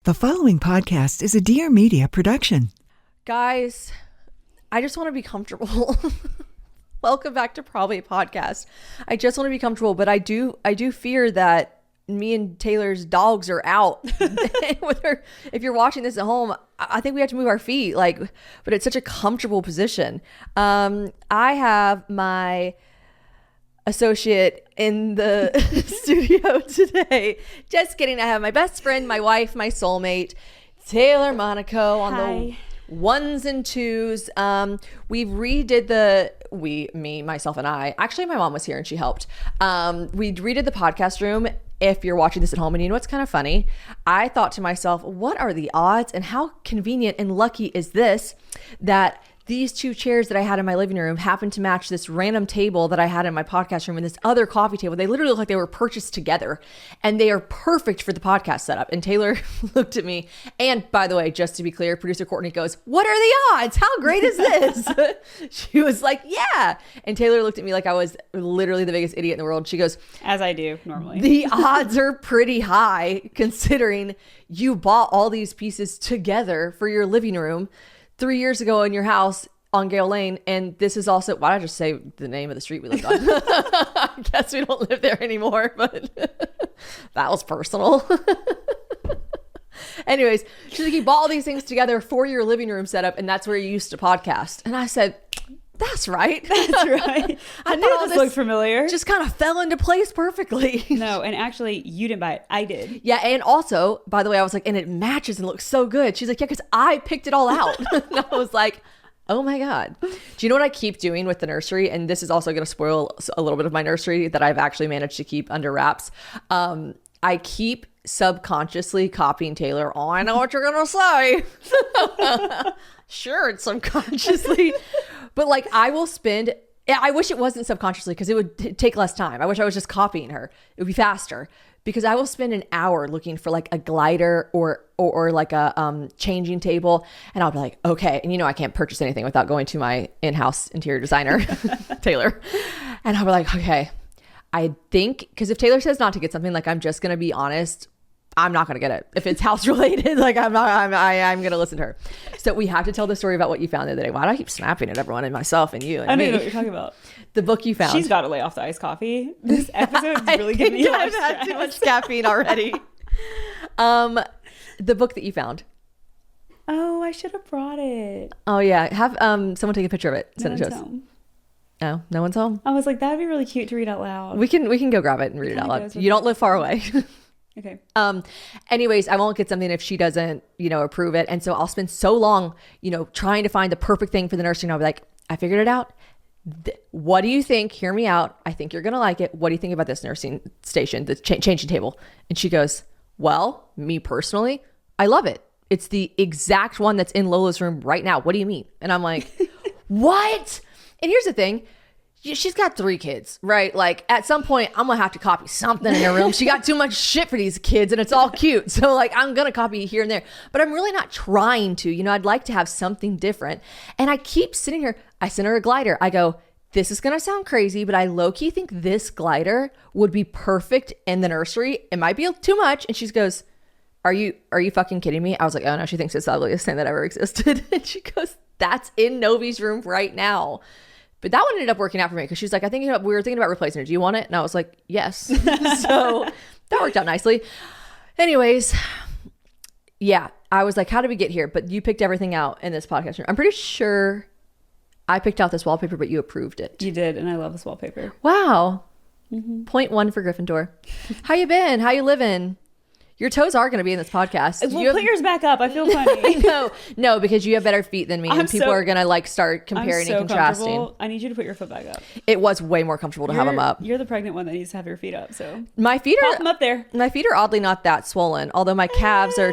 The following podcast is a Dear Media production. Guys, I just want to be comfortable. Welcome back to Probably a Podcast. I just want to be comfortable, but I do fear that me and Taylor's dogs are out. If you're watching this at home, I think we have to move our feet, but it's such a comfortable position. I have my associate in the studio today. Just kidding. I have my best friend, my wife, my soulmate, Taylor Monaco on the ones and twos. We redid me, myself, and I. Actually, my mom was here and she helped. We redid the podcast room. If you're watching this at home, and you know what's kind of funny? I thought to myself, what are the odds and how convenient and lucky is this that these two chairs that I had in my living room happened to match this random table that I had in my podcast room and this other coffee table. They literally look like they were purchased together and they are perfect for the podcast setup. And Taylor looked at me. And by the way, just to be clear, producer Courtney goes, "What are the odds? How great is this?" She was like, "Yeah." And Taylor looked at me like I was literally the biggest idiot in the world. She goes, "As I do normally." "The odds are pretty high considering you bought all these pieces together for your living room 3 years ago in your house on Gale Lane." And this is also, why did I just say the name of the street we lived on? I guess we don't live there anymore, but that was personal. Anyways, she's like, "You bought all these things together for your living room setup, and that's where you used to podcast." And I said, "That's right." That's right. I knew this looked familiar. Just kind of fell into place perfectly. No, and actually, you didn't buy it. I did. Yeah, and also, by the way, I was like, "And it matches and looks so good." She's like, "Yeah, because I picked it all out." And I was like, oh my God. Do you know what I keep doing with the nursery? And this is also going to spoil a little bit of my nursery that I've actually managed to keep under wraps. I keep subconsciously copying Taylor. "Oh, I know what you're going to say." Sure, it's subconsciously. But I wish it wasn't subconsciously because it would take less time. I wish I was just copying her. It would be faster. Because I will spend an hour looking for a glider or a changing table. And I'll be like, okay. And I can't purchase anything without going to my in-house interior designer, Taylor. And I'll be like, okay, I think, because if Taylor says not to get something, I'm just going to be honest, I'm not going to get it. If it's house related, I'm going to listen to her. So we have to tell the story about what you found the other day. Why do I keep snapping at everyone and myself and you and I don't me? even know what you're talking about. The book you found. She's got to lay off the iced coffee. This episode is really giving me a lot of stress. I've had too much caffeine already. The book that you found. Oh, I should have brought it. Oh yeah, have someone take a picture of it. Send it to us. Home. Oh, no one's home. I was like, that'd be really cute to read out loud. We can go grab it and read it out loud. You don't live far away. Okay. Anyways, I won't get something if she doesn't, approve it. And so I'll spend so long, trying to find the perfect thing for the nursery. And I'll be like, I figured it out. What do you think? Hear me out. I think you're going to like it. What do you think about this nursing station, the changing table? And she goes, well, me personally, I love it. It's the exact one that's in Lola's room right now. What do you mean? And I'm like, what? And here's the thing. She's got 3 kids, right? At some point, I'm going to have to copy something in her room. She got too much shit for these kids and it's all cute. So I'm going to copy here and there, but I'm really not trying to, I'd like to have something different. And I keep sitting here. I sent her a glider. I go, this is going to sound crazy, but I low-key think this glider would be perfect in the nursery. It might be too much. And she goes, are you fucking kidding me? I was like, oh no, she thinks it's the ugliest thing that ever existed. And she goes, that's in Novi's room right now. But that one ended up working out for me because she's like, we were thinking about replacing her. Do you want it? And I was like, yes. So that worked out nicely. Anyways, yeah, I was like, how did we get here? But you picked everything out in this podcast room. I'm pretty sure I picked out this wallpaper, but you approved it. You did, and I love this wallpaper. Wow. Mm-hmm. Point 1 for Gryffindor. How you been? How you living? Your toes are going to be in this podcast. Well, put yours back up. I feel funny. No, because you have better feet than me, and people are going to start comparing and contrasting. I need you to put your foot back up. It was way more comfortable to have them up. You're the pregnant one that needs to have your feet up. So my feet pop them up there. My feet are oddly not that swollen, although my calves are.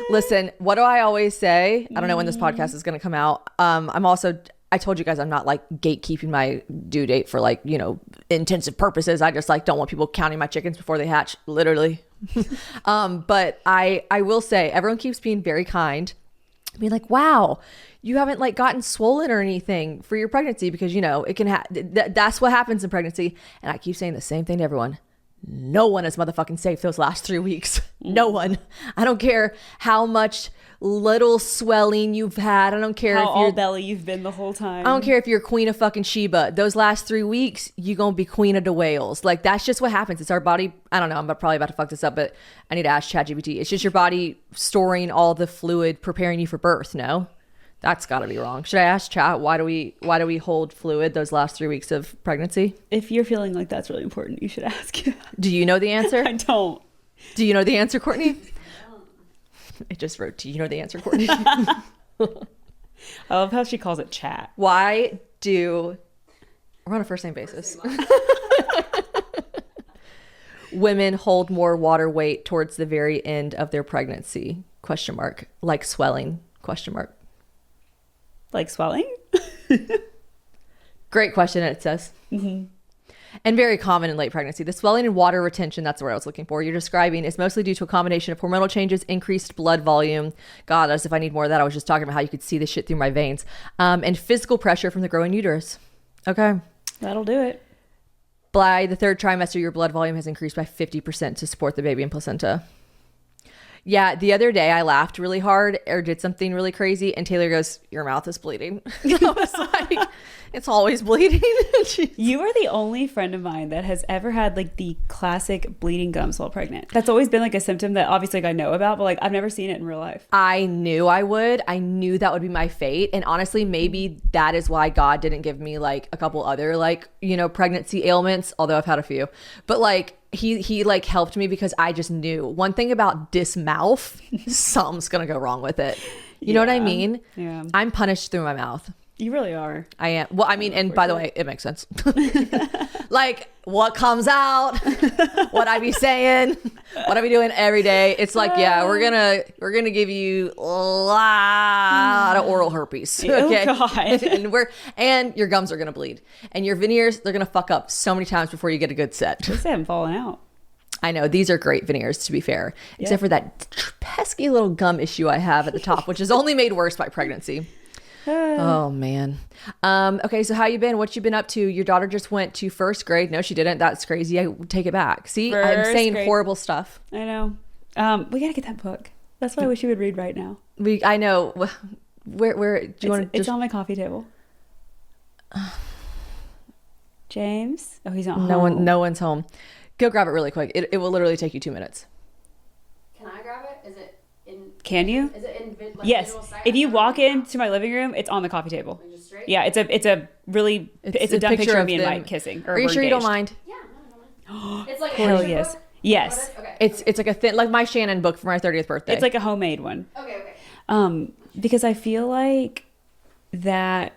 Listen, what do I always say? I don't know when this podcast is going to come out. I told you guys I'm not gatekeeping my due date for intensive purposes. I just don't want people counting my chickens before they hatch, literally. But I will say everyone keeps being very kind, being like, wow, you haven't gotten swollen or anything for your pregnancy, because it can that's what happens in pregnancy. And I keep saying the same thing to everyone. no one is motherfucking safe those last 3 weeks. No one. I don't care how much little swelling you've had. I don't care How if all you're belly you've been the whole time. I don't care if you're queen of fucking Sheba. Those last 3 weeks, you're going to be queen of the whales. Like, that's just what happens. It's our body. I don't know. I'm probably about to fuck this up, but I need to ask ChatGPT. It's just your body storing all the fluid, preparing you for birth. No, that's got to be wrong. Should I ask Chat, why do we hold fluid those last 3 weeks of pregnancy? If you're feeling like that's really important, you should ask. Do you know the answer? I don't. Do you know the answer, Courtney? It just wrote, do you know the answer, Courtney? I love how she calls it chat. We're on a first name basis. Women hold more water weight towards the very end of their pregnancy, ? Like swelling, ? Like swelling? Great question, it says. Mm-hmm. And very common in late pregnancy. The swelling and water retention, that's what I was looking for, you're describing, is mostly due to a combination of hormonal changes, increased blood volume. God, as if I need more of that. I was just talking about how you could see the shit through my veins. And physical pressure from the growing uterus. Okay. That'll do it. By the third trimester, your blood volume has increased by 50% to support the baby and placenta. Yeah, the other day I laughed really hard or did something really crazy, and Taylor goes, "Your mouth is bleeding." I was like, "It's always bleeding." You are the only friend of mine that has ever had like the classic bleeding gums while pregnant. That's always been like a symptom that obviously like, I know about, but like I've never seen it in real life. I knew I would. I knew that would be my fate. And honestly, maybe that is why God didn't give me like a couple other like, pregnancy ailments, although I've had a few. But like he like helped me because I just knew one thing about this mouth, something's going to go wrong with it. You know what I mean? Yeah. I'm punished through my mouth. You really are. I am. Well, I mean, and by the way, it makes sense. Like what comes out, what I be saying, what I be doing every day. It's like, yeah, we're gonna give you a lot of oral herpes. Okay. Oh God. and your gums are gonna bleed, and your veneers, they're gonna fuck up so many times before you get a good set. At least they haven't fallen out. I know these are great veneers, to be fair, except for that pesky little gum issue I have at the top, which is only made worse by pregnancy. Oh man. Okay, so how you been? What you been up to? Your daughter just went to first grade. No, she didn't. That's crazy. I take it back. See, I'm saying grade. horrible stuff. I know. We gotta get that book. That's what I wish you would read right now. I know. Where do you want to? It's on my coffee table. James? Oh, he's not home. No one's home. Go grab it really quick. It will literally take you 2 minutes. Can I grab it? Is it in? Can you? Is it in? Like, Yes. visual sight? If you walk into my living room, it's on the coffee table. Like, just straight? Yeah, it's a dumb picture of me and them. Mike kissing. Or Are you we're sure you don't engaged. mind? Yeah, no, I don't mind. It's like a Hell picture yes. book? Yes. Okay. It's like a thin, like my Shannon book for my 30th birthday. It's like a homemade one. Okay. Because I feel like that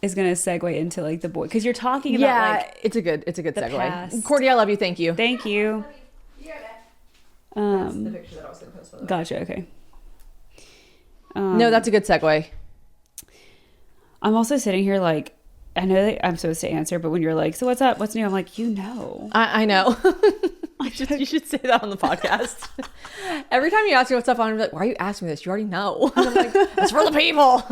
is going to segue into like the boy. Because you're talking about like it's a good segue. past. Courtney, I love you. Thank you. Thank you. That's the picture that I was going to post. By the way. Gotcha. Okay. No, that's a good segue. I'm also sitting here like, I know that I'm supposed to answer, but when you're like, so what's up? What's new? I'm like, I know. You should say that on the podcast. Every time you ask me what's up, I'm like, why are you asking me this? You already know. And I'm like, it's for the people.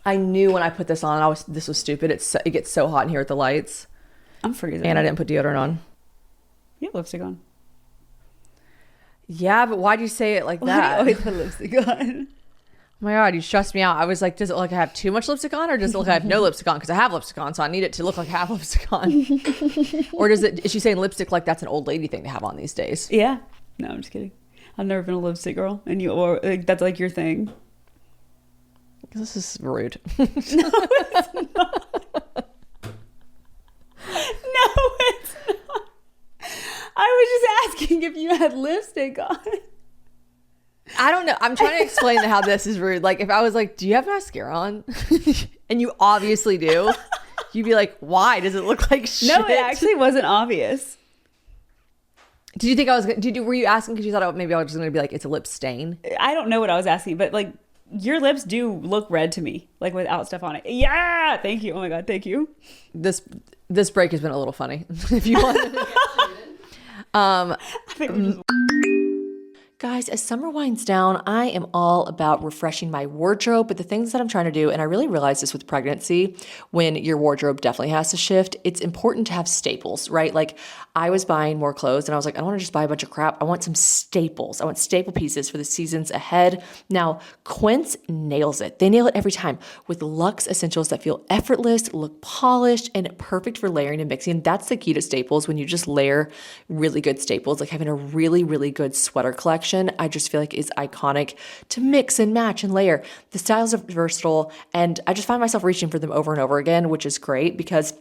I knew when I put this on, this was stupid. It gets so hot in here with the lights. I'm freezing. And I didn't put deodorant on. You have lipstick on. Yeah, but why'd you say it like Why that? do you always put lipstick on? Oh my God, you stressed me out. I was like, does it look like I have too much lipstick on, or does it look like I have no lipstick on? Because I have lipstick on, so I need it to look like I have lipstick on. Or is she saying lipstick like that's an old lady thing to have on these days? Yeah. No, I'm just kidding. I've never been a lipstick girl, and like, that's like your thing. This is rude. No, it's not. No, it's not. I was just asking if you had lipstick on. I don't know. I'm trying to explain how this is rude. Like if I was like, do you have mascara on? And you obviously do. You'd be like, why does it look like shit? No, it actually wasn't obvious. Did you think I was were you asking because you thought maybe I was just going to be like, it's a lip stain? I don't know what I was asking, but like your lips do look red to me, like without stuff on it. Yeah. Thank you. Oh my God. Thank you. This break has been a little funny. If you want. I think we're just... Guys, as summer winds down, I am all about refreshing my wardrobe, but the things that I'm trying to do, and I really realized this with pregnancy, when your wardrobe definitely has to shift, it's important to have staples, right? Like I was buying more clothes and I was like, I don't want to just buy a bunch of crap. I want some staples. I want staple pieces for the seasons ahead. Now, Quince nails it. They nail it every time with luxe essentials that feel effortless, look polished, and perfect for layering and mixing. That's the key to staples. When you just layer really good staples, like having a really, really good sweater collection, I just feel like is iconic to mix and match and layer. The styles are versatile, and I just find myself reaching for them over and over again, which is great because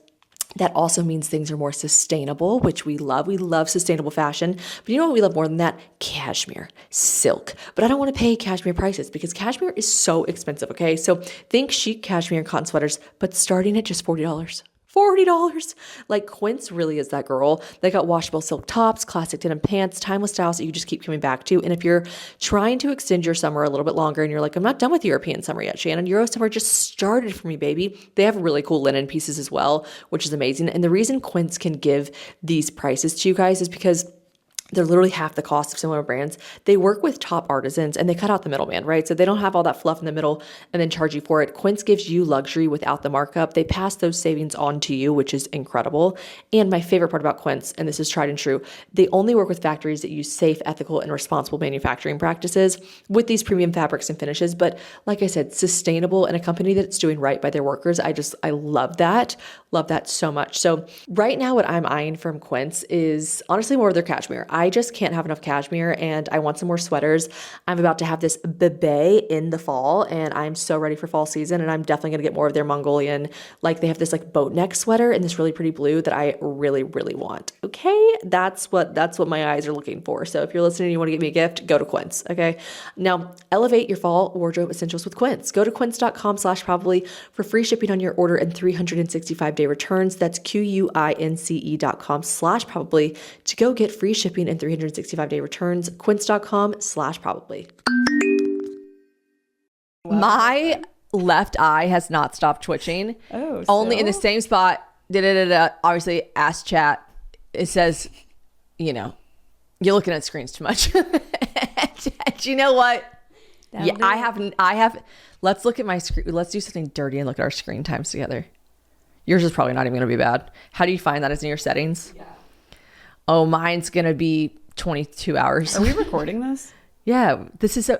that also means things are more sustainable, which we love. We love sustainable fashion. But you know what we love more than that? Cashmere, silk. But I don't want to pay cashmere prices because cashmere is so expensive, okay? So think chic cashmere and cotton sweaters, but starting at just $40. $40. Like Quince really is that girl. They got washable silk tops, classic denim pants, timeless styles that you just keep coming back to. And if you're trying to extend your summer a little bit longer and you're like, I'm not done with European summer yet, Shannon, Euro summer just started for me, baby. They have really cool linen pieces as well, which is amazing. And the reason Quince can give these prices to you guys is because they're literally half the cost of similar brands. They work with top artisans and they cut out the middleman, right? So they don't have all that fluff in the middle and then charge you for it. Quince gives you luxury without the markup. They pass those savings on to you, which is incredible. And my favorite part about Quince, and this is tried and true, they only work with factories that use safe, ethical, and responsible manufacturing practices with these premium fabrics and finishes. But like I said, sustainable and a company that's doing right by their workers. I love that. Love that so much. So right now what I'm eyeing from Quince is honestly more of their cashmere. I just can't have enough cashmere and I want some more sweaters. I'm about to have this bebe in the fall and I'm so ready for fall season and I'm definitely going to get more of their Mongolian. Like they have this like boat neck sweater in this really pretty blue that I really, really want. Okay. That's what my eyes are looking for. So if you're listening and you want to get me a gift, go to Quince. Okay. Now elevate your fall wardrobe essentials with Quince. Go to quince.com/probably for free shipping on your order and 365-day returns. That's QUINCE.com/probably to go get free shipping and 365-day returns. Quince.com/probably. My left eye has not stopped twitching. Oh, only in the same spot. Obviously, ask chat. It says, you're looking at screens too much. And you know what? I have. Let's look at my screen. Let's do something dirty and look at our screen times together. Yours is probably not even going to be bad. How do you find that? Is in your settings? Yeah. Oh, mine's going to be 22 hours. Are we recording this? Yeah. This is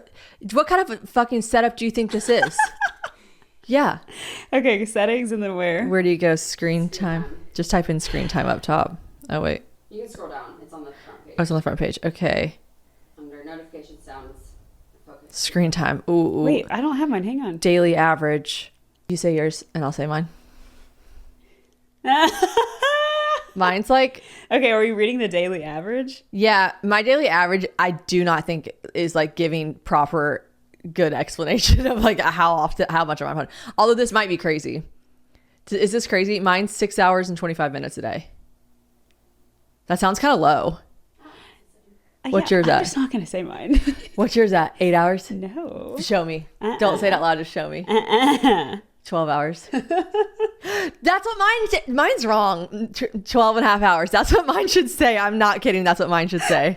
what kind of a fucking setup do you think this is? Yeah. Okay, settings and then where? Where do you go? Screen time. Just type in screen time up top. Oh, wait. You can scroll down. It's on the front page. Oh, it's on the front page. Okay. Under notification sounds, focus. Screen time. Ooh. Wait, I don't have mine. Hang on. Daily average. You say yours and I'll say mine. Mine's like, okay, are we reading the daily average? yeah, my daily average, I do not think is like giving proper good explanation of like how much I'm on. Although this might be crazy. Is this crazy? Mine's 6 hours and 25 minutes a day. That sounds kind of low. What's yours I'm at? just not going to say mine. What's yours at? 8 hours? No. Show me. Don't say it out loud. Just show me. 12 hours. That's what mine's wrong. 12 and a half hours. That's what mine should say. I'm not kidding. That's what mine should say.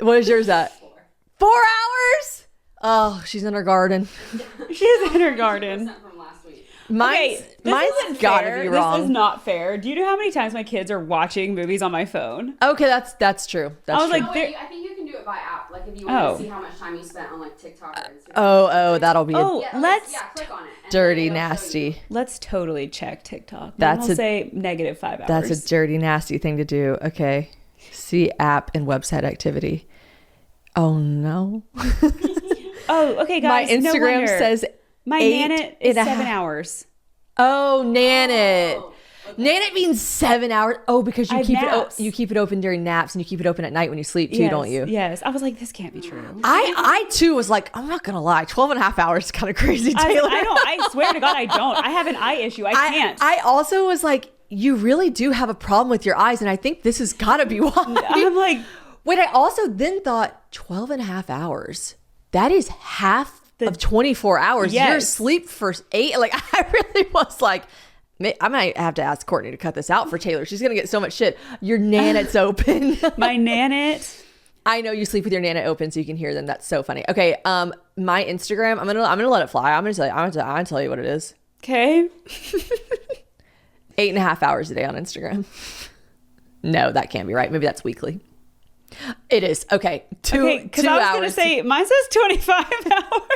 What is yours at? 4 hours? Oh, she's in her garden. She's in her garden. From last week. Mine's gotta be wrong. This is not fair. Do you know how many times my kids are watching movies on my phone? Okay, that's true. That's I was true. like, No, wait, I think you can do it by app. Like if you want to see how much time you spent on like TikTok or Instagram. Oh, that'll be Click on it. And dirty, then it'll show nasty. you. let's totally check TikTok. That's We'll say -5 hours. That's a dirty, nasty thing to do. Okay. See app and website activity. Oh no. Oh, okay, guys. My Instagram says my 8 Nanit is and a 7 half. hours. Oh, Nanit. Oh, okay. Nanit means 7 hours. Oh, because I have naps. you keep it open during naps and you keep it open at night when you sleep too, Yes, don't you? Yes. I was like, this can't be true. I too was like, I'm not gonna lie, 12 and a half hours is kind of crazy, Taylor. I don't. I swear to God, I don't. I have an eye issue. I can't. I also was like, you really do have a problem with your eyes, and I think this has got to be why. I'm like, Wait, I also then thought 12 and a half hours. That is half of 24 hours. Yes. You're asleep for 8. Like, I really was like, I might have to ask Courtney to cut this out for Taylor. She's going to get so much shit. Your Nanit's open. my Nanit. I know you sleep with your Nana open so you can hear them. That's so funny. Okay, my Instagram, I'm gonna let it fly. I'm gonna tell you what it is. Okay. 8.5 hours a day on Instagram. No, that can't be right. Maybe that's weekly. It is. Okay. Two hours. Because I was going to say, mine says 25 hours.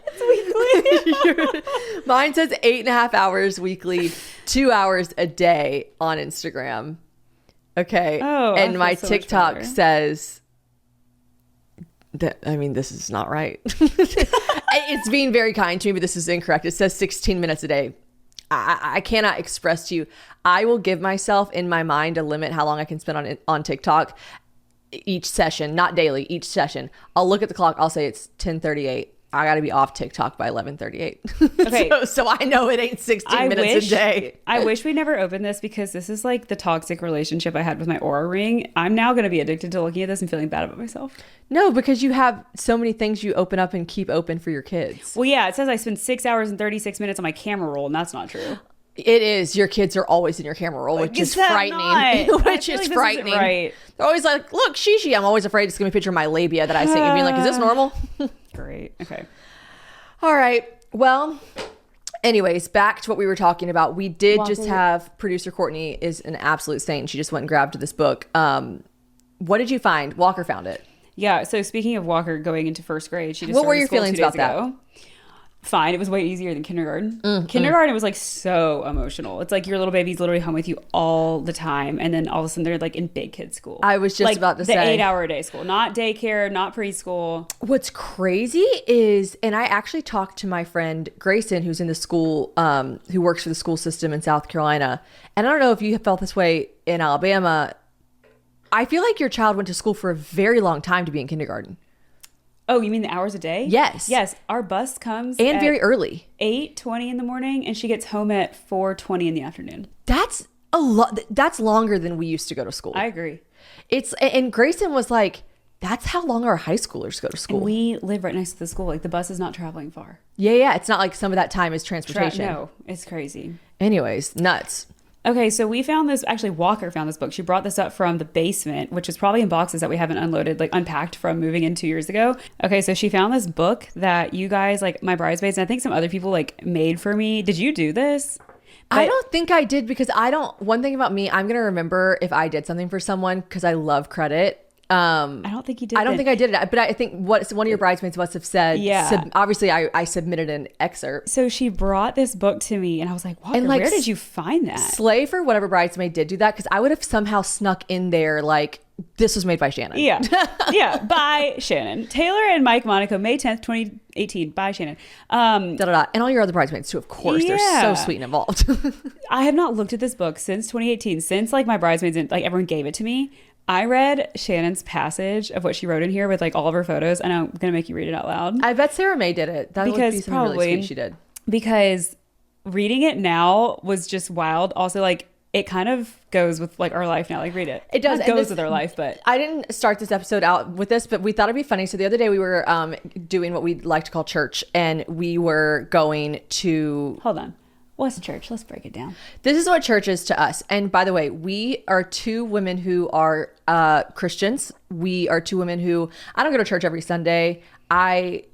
It's weekly. Mine says 8.5 hours weekly, 2 hours a day on Instagram. Okay. Oh, and my so TikTok says that, I mean, this is not right. It's being very kind to me, but this is incorrect. It says 16 minutes a day. I cannot express to you. I will give myself in my mind a limit how long I can spend on TikTok each session, not daily, each session. I'll look at the clock. I'll say it's 10:38. I got to be off TikTok by 11:38. Okay. so I know it ain't 16 minutes a day. I wish we never opened this because this is like the toxic relationship I had with my Aura ring. I'm now going to be addicted to looking at this and feeling bad about myself. No, because you have so many things you open up and keep open for your kids. Well, yeah, it says I spend 6 hours and 36 minutes on my camera roll, and that's not true. It is. Your kids are always in your camera roll, which is frightening. Which is frightening. Right. They're always like, look, Shishi. I'm always afraid it's going to be a picture of my labia that I sent you being like, is this normal? Great. Okay. All right. Well, anyways, back to what we were talking about. We did just have producer Courtney is an absolute saint. She just went and grabbed this book. What did you find? Walker found it. Yeah. So speaking of Walker going into first grade, she just what were started your school feelings 2 days about ago. Fine. It was way easier than kindergarten. Kindergarten was like so emotional. It's like your little baby's literally home with you all the time. And then all of a sudden they're like in big kid school. I was just like about to the say. 8-hour a day school, not daycare, not preschool. What's crazy is, and I actually talked to my friend Grayson, who's in the school, who works for the school system in South Carolina. And I don't know if you have felt this way in Alabama. I feel like your child went to school for a very long time to be in kindergarten. Oh, you mean the hours a day? Yes. Yes. Our bus comes and very early. 8:20 in the morning, and she gets home at 4:20 in the afternoon. That's a lot. That's longer than we used to go to school. I agree. And Grayson was like, that's how long our high schoolers go to school. And we live right next to the school. Like the bus is not traveling far. Yeah. It's not like some of that time is transportation. No, it's crazy. Anyways, nuts. Okay, so we found this, actually Walker found this book. She brought this up from the basement, which is probably in boxes that we haven't unloaded, like unpacked from moving in 2 years ago. Okay, so she found this book that you guys, like my bridesmaids, and I think some other people like made for me. Did you do this? I don't think I did because one thing about me, I'm going to remember if I did something for someone because I love credit. I don't think you did. I don't think I did it, but I think one of your bridesmaids must have said. Yeah. Obviously, I submitted an excerpt. So she brought this book to me, and I was like, "Walker, like, where did you find that?" Slay for whatever bridesmaid did do that because I would have somehow snuck in there like this was made by Shannon. Yeah, yeah, by Shannon, Taylor and Mike Monaco, May 10th, 2018, by Shannon. And all your other bridesmaids too. Of course, they're so sweet and involved. I have not looked at this book since 2018. Since like my bridesmaids and like everyone gave it to me. I read Shannon's passage of what she wrote in here with like all of her photos, and I'm gonna make you read it out loud. I bet Sarah May did it. That would be something really sweet she did. Because reading it now was just wild. Also, like it kind of goes with like our life now. Like read it. It does. It goes with our life, but I didn't start this episode out with this, but we thought it'd be funny. So the other day we were doing what we like to call church, and we were going to. Hold on. What's church? Let's break it down. This is what church is to us. And by the way, we are two women who are Christians. We are two women who, I don't go to church every Sunday. I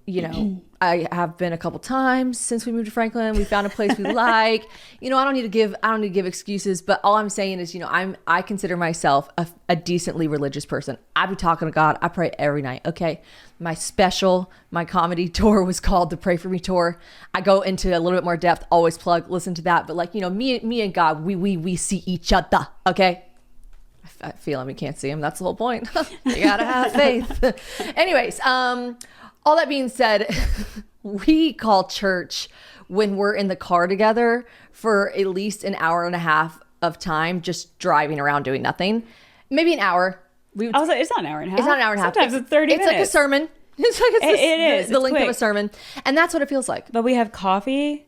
have been a couple times since we moved to Franklin. We found a place we like. I don't need to give excuses, but all I'm saying is, I consider myself a decently religious person. I be talking to God. I pray every night. Okay. My comedy tour was called the Pray For Me tour. I go into a little bit more depth, always listen to that. But like, me and God, we see each other. Okay. I feel him. You can't see him. That's the whole point. You gotta have faith. Anyways, all that being said, we call church when we're in the car together for at least an hour and a half of time, just driving around doing nothing. Maybe an hour. I was like, it's not an hour and a half. It's not an hour and a half. Sometimes it's 30 minutes. It's like a sermon. It is the length quick. of a sermon. And that's what it feels like. But we have coffee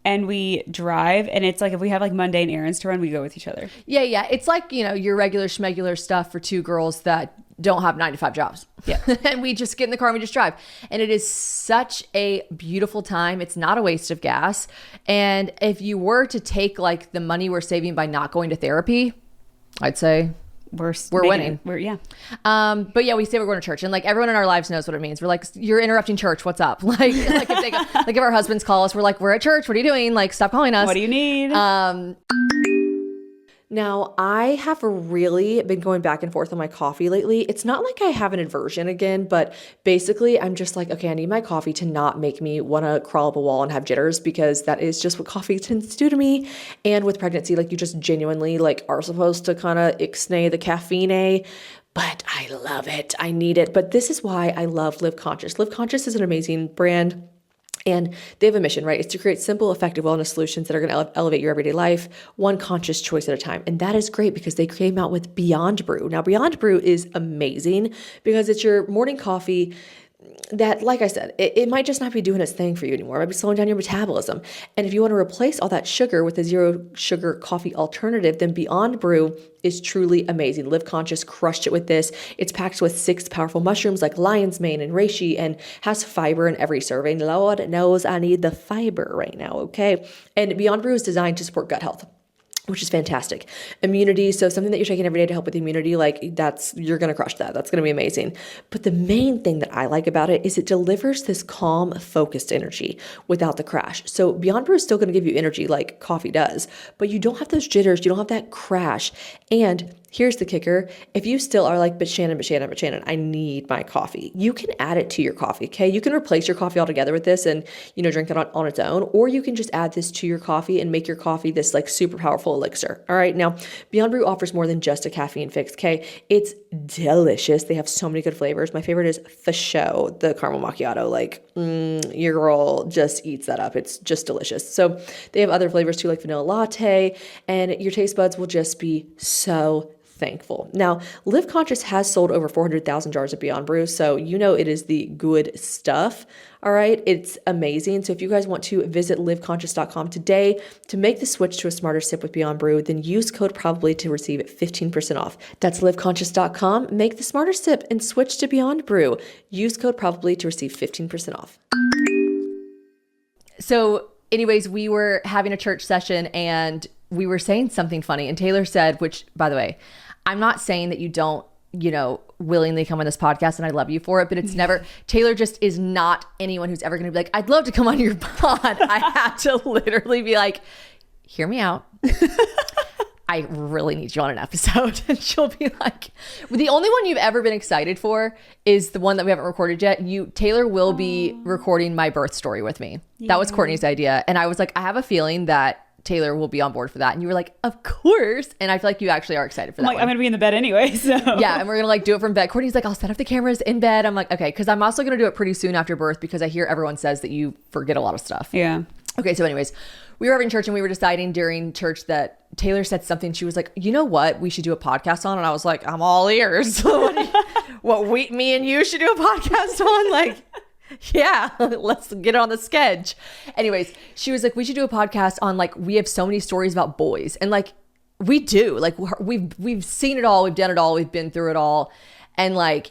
and we drive, and it's like if we have like mundane errands to run, we go with each other. Yeah. It's like, your regular schmegular stuff for two girls that don't have 9-to-5 jobs. Yeah. And we just get in the car and we just drive. And it is such a beautiful time. It's not a waste of gas. And if you were to take like the money we're saving by not going to therapy, I'd say we're winning. Yeah. But yeah, we say we're going to church, and like everyone in our lives knows what it means. We're like, you're interrupting church. What's up? Like if our husbands call us, we're like, we're at church. What are you doing? Like, stop calling us. What do you need? Now, I have really been going back and forth on my coffee lately. It's not like I have an aversion again, but basically I'm just like, okay, I need my coffee to not make me want to crawl up a wall and have jitters, because that is just what coffee tends to do to me. And with pregnancy, like you just genuinely like are supposed to kind of ixnay the caffeine. But I love it. I need it. But this is why I love Live Conscious. Live Conscious is an amazing brand. And they have a mission, right? It's to create simple, effective wellness solutions that are going to elevate your everyday life, one conscious choice at a time. And that is great because they came out with Beyond Brew. Now, Beyond Brew is amazing because it's your morning coffee that, like I said, it might just not be doing its thing for you anymore. It might be slowing down your metabolism. And if you want to replace all that sugar with a zero sugar coffee alternative, then Beyond Brew is truly amazing. Live Conscious crushed it with this. It's packed with 6 powerful mushrooms like lion's mane and reishi, and has fiber in every serving. Lord knows I need the fiber right now, okay? And Beyond Brew is designed to support gut health, which is fantastic. Immunity, so something that you're taking every day to help with immunity, like you're going to crush that. That's going to be amazing. But the main thing that I like about it is it delivers this calm, focused energy without the crash. So Beyond Brew is still going to give you energy like coffee does, but you don't have those jitters. You don't have that crash. And here's the kicker. If you still are like, but Shannon, I need my coffee, you can add it to your coffee, okay? You can replace your coffee altogether with this and, drink it on its own, or you can just add this to your coffee and make your coffee this like super powerful elixir, all right? Now, Beyond Brew offers more than just a caffeine fix, okay? It's delicious. They have so many good flavors. My favorite is for show, the caramel macchiato. Like, your girl just eats that up. It's just delicious. So they have other flavors too, like vanilla latte, and your taste buds will just be so thankful. Now, Live Conscious has sold over 400,000 jars of Beyond Brew, so it is the good stuff. All right, it's amazing. So if you guys want to visit liveconscious.com today to make the switch to a smarter sip with Beyond Brew, then use code probably to receive 15% off. That's liveconscious.com. Make the smarter sip and switch to Beyond Brew. Use code probably to receive 15% off. So anyways, we were having a church session and we were saying something funny, and Taylor said, which by the way, I'm not saying that you don't, willingly come on this podcast, and I love you for it, but it's never, Taylor just is not anyone who's ever going to be like, I'd love to come on your pod. I had to literally be like, hear me out. I really need you on an episode. And she'll be like, the only one you've ever been excited for is the one that we haven't recorded yet. Taylor will be recording my birth story with me. Yeah. That was Courtney's idea. And I was like, I have a feeling that Taylor will be on board for that. And you were like, of course. And I feel like you actually are excited for that. I'm going to be in the bed anyway. So yeah. And we're going to do it from bed. Courtney's like, I'll set up the cameras in bed. I'm like, okay. Cause I'm also going to do it pretty soon after birth, because I hear everyone says that you forget a lot of stuff. Yeah. Okay. So anyways, we were having church and we were deciding during church that Taylor said something. She was like, you know what we should do a podcast on? And I was like, I'm all ears. Me and you should do a podcast on? Like, yeah, let's get on the sketch. Anyways, she was like, we should do a podcast on, like, we have so many stories about boys. And like, we do, like, we've seen it all. We've done it all. We've been through it all. And like,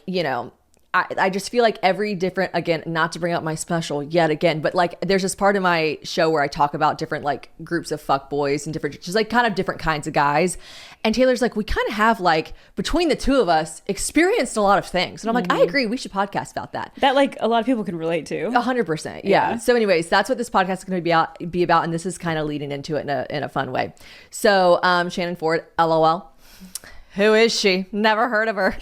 I just feel like every different, again, not to bring up my special yet again, but like there's this part of my show where I talk about different like groups of fuck boys and different, just like kind of different kinds of guys. And Taylor's like, we kind of have like, between the two of us, experienced a lot of things. And I'm like, I agree. We should podcast about that. That like a lot of people can relate to. 100%. Yeah. So anyways, that's what this podcast is going to be about. And this is kind of leading into it in a fun way. So Shannon Ford, LOL. Who is she? Never heard of her.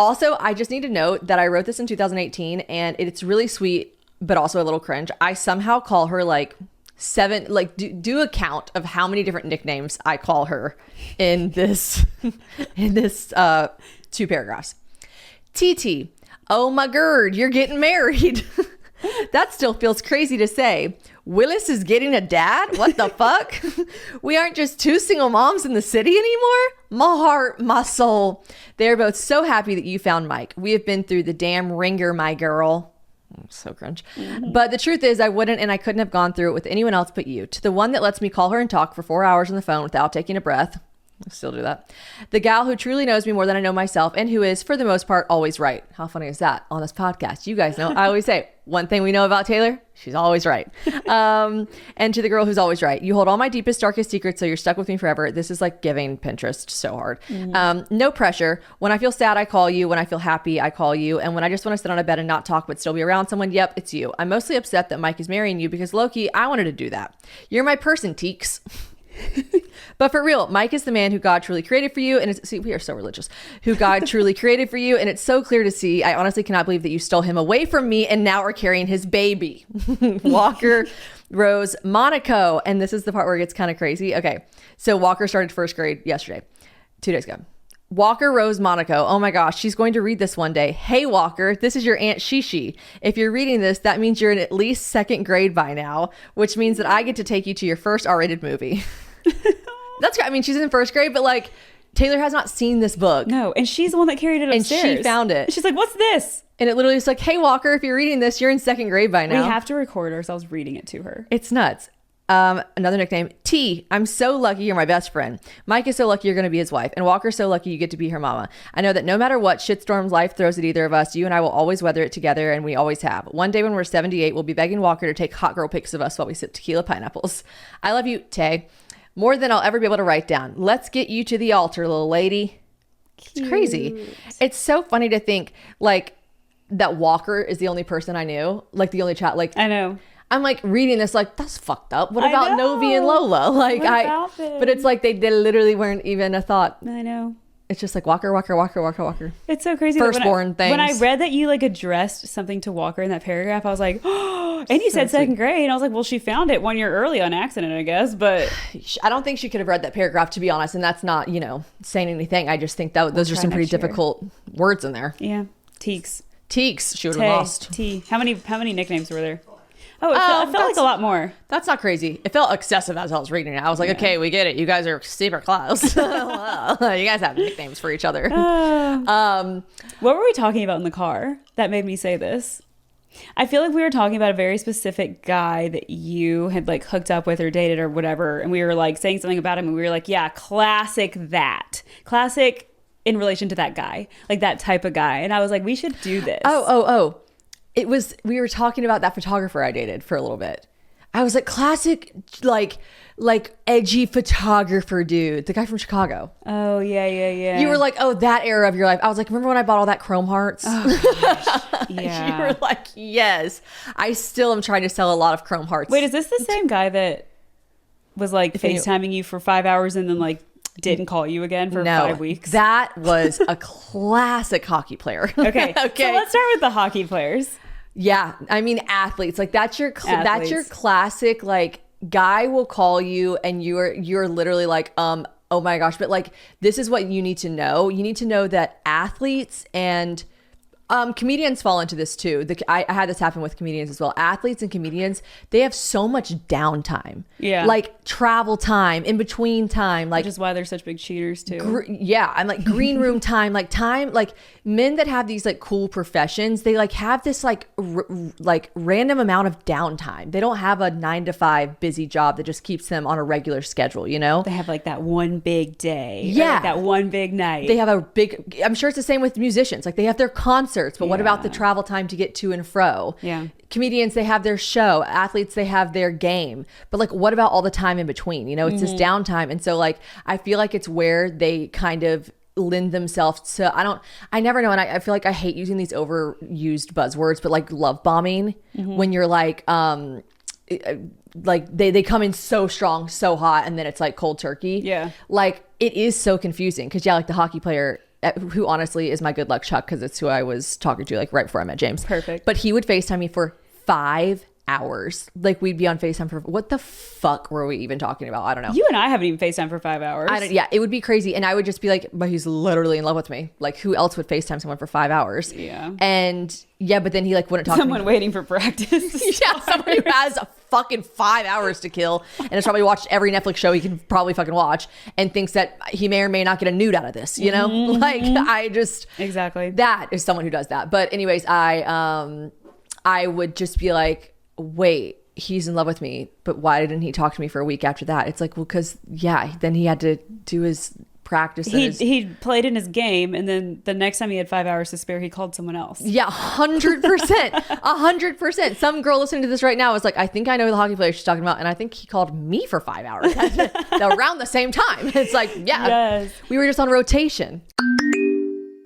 Also, I just need to note that I wrote this in 2018 and it's really sweet, but also a little cringe. I somehow call her like 7, like do a count of how many different nicknames I call her in this, 2 paragraphs. TT, oh my god, you're getting married. That still feels crazy to say. Willis is getting a dad? What the fuck? We aren't just 2 single moms in the city anymore? My heart, my soul. They're both so happy that you found Mike. We have been through the damn ringer, my girl. So cringe. But the truth is I wouldn't and I couldn't have gone through it with anyone else but you. To the one that lets me call her and talk for 4 hours on the phone without taking a breath. I still do that. The gal who truly knows me more than I know myself and who is, for the most part, always right. How funny is that on this podcast? You guys know, I always say, one thing we know about Taylor, she's always right. And to the girl who's always right. You hold all my deepest, darkest secrets, so you're stuck with me forever. This is like giving Pinterest so hard. No pressure. When I feel sad, I call you. When I feel happy, I call you. And when I just want to sit on a bed and not talk, but still be around someone, yep, it's you. I'm mostly upset that Mike is marrying you because low-key, I wanted to do that. You're my person, Teeks. But for real, Mike is the man who God truly created for you. And see, we are so religious. Who God truly created for you. And it's so clear to see. I honestly cannot believe that you stole him away from me and now are carrying his baby. Walker Rose Monaco. And this is the part where it gets kind of crazy. Okay. So Walker started first grade yesterday, 2 days ago. Walker Rose Monaco. Oh my gosh, she's going to read this one day. Hey Walker, this is your Aunt Shishi. If you're reading this, that means you're in at least second grade by now, which means that I get to take you to your first R-rated movie. That's great. I mean, she's in first grade, but like Taylor has not seen this book. No, and she's the one that carried it upstairs. And she found it. She's like, what's this? And it literally is like, hey Walker, if you're reading this, you're in second grade by now. We have to record ourselves reading it to her. It's nuts. Another nickname, T. I'm so lucky you're my best friend. Mike is so lucky you're going to be his wife. And Walker's so lucky you get to be her mama. I know that no matter what shitstorms life throws at either of us, you and I will always weather it together, and we always have. One day when we're 78, we'll be begging Walker to take hot girl pics of us while we sip tequila pineapples. I love you, Tay. More than I'll ever be able to write down. Let's get you to the altar, little lady. Cute. It's crazy. It's so funny to think like that Walker is the only person I knew, like the only child. Like I know. I'm like reading this like that's fucked up. What about Novi and Lola? Like but it's like they literally weren't even a thought. I know. It's just like Walker. It's so crazy. Firstborn things. When I read that you like addressed something to Walker in that paragraph, I was like, oh, and you said second grade. And I was like, well, she found it 1 year early on accident, I guess. But I don't think she could have read that paragraph, to be honest. And that's not, saying anything. I just think that those are some pretty difficult words in there. Yeah. Teeks. She would have lost. T. How many nicknames were there? Oh, it felt like a lot more. That's not crazy. It felt excessive as I was reading it. I was like, okay, we get it. You guys are super close. You guys have nicknames for each other. What were we talking about in the car that made me say this? I feel like we were talking about a very specific guy that you had like hooked up with or dated or whatever. And we were like saying something about him and we were like, yeah, classic that. Classic in relation to that guy. Like that type of guy. And I was like, we should do this. Oh. We were talking about that photographer I dated for a little bit. I was like, classic, like edgy photographer dude, the guy from Chicago. Oh, yeah. You were like, oh, that era of your life. I was like, remember when I bought all that chrome hearts? Oh, gosh. Yeah. You were like, yes. I still am trying to sell a lot of chrome hearts. Wait, is this the same guy that was like FaceTiming you for 5 hours and then like didn't call you again for 5 weeks? That was a classic hockey player. Okay. So let's start with the hockey players. Yeah, I mean athletes. Like that's your classic like guy will call you and you're literally like oh my gosh, but like this is what you need to know. You need to know that athletes and comedians fall into this too. I had this happen with comedians as well. Athletes and comedians, they have so much downtime. Yeah. Like travel time, in between time. Like, which is why they're such big cheaters too. I'm like green room time, like men that have these like cool professions, they like have this like random amount of downtime. They don't have a 9 to 5 busy job that just keeps them on a regular schedule, They have like that one big day. Yeah. Like that one big night. They have I'm sure it's the same with musicians. Like they have their concerts. But what about the travel time to get to and fro? Yeah. Comedians, they have their show. Athletes, they have their game. But like, what about all the time in between? It's this downtime. And so like, I feel like it's where they kind of lend themselves to, I never know. And I feel like I hate using these overused buzzwords, but like love bombing, when you're like they come in so strong, so hot, and then it's like cold turkey. Yeah. Like it is so confusing because like the hockey player, who honestly is my good luck Chuck, because it's who I was talking to like right before I met James. Perfect. But he would FaceTime me for 5 hours. Like we'd be on FaceTime for what the fuck were we even talking about? I don't know. You and I haven't even FaceTime for 5 hours. It would be crazy. And I would just be like, but he's literally in love with me. Like who else would FaceTime someone for 5 hours? Yeah. And but then he like wouldn't talk someone to me. Waiting for practice. Yeah, someone who has a fucking 5 hours to kill and has probably watched every Netflix show he can probably fucking watch and thinks that he may or may not get a nude out of this, Like I just exactly, that is someone who does that. But anyways, I would just be like, wait, he's in love with me, but why didn't he talk to me for a week after that? It's like, well, because then he had to do his practices. He played in his game, and then the next time he had 5 hours to spare, he called someone else. Yeah, 100%. 100%. Some girl listening to this right now is like, I think I know the hockey player she's talking about, and I think he called me for 5 hours around the same time. It's like, yeah, Yes. we were just on rotation.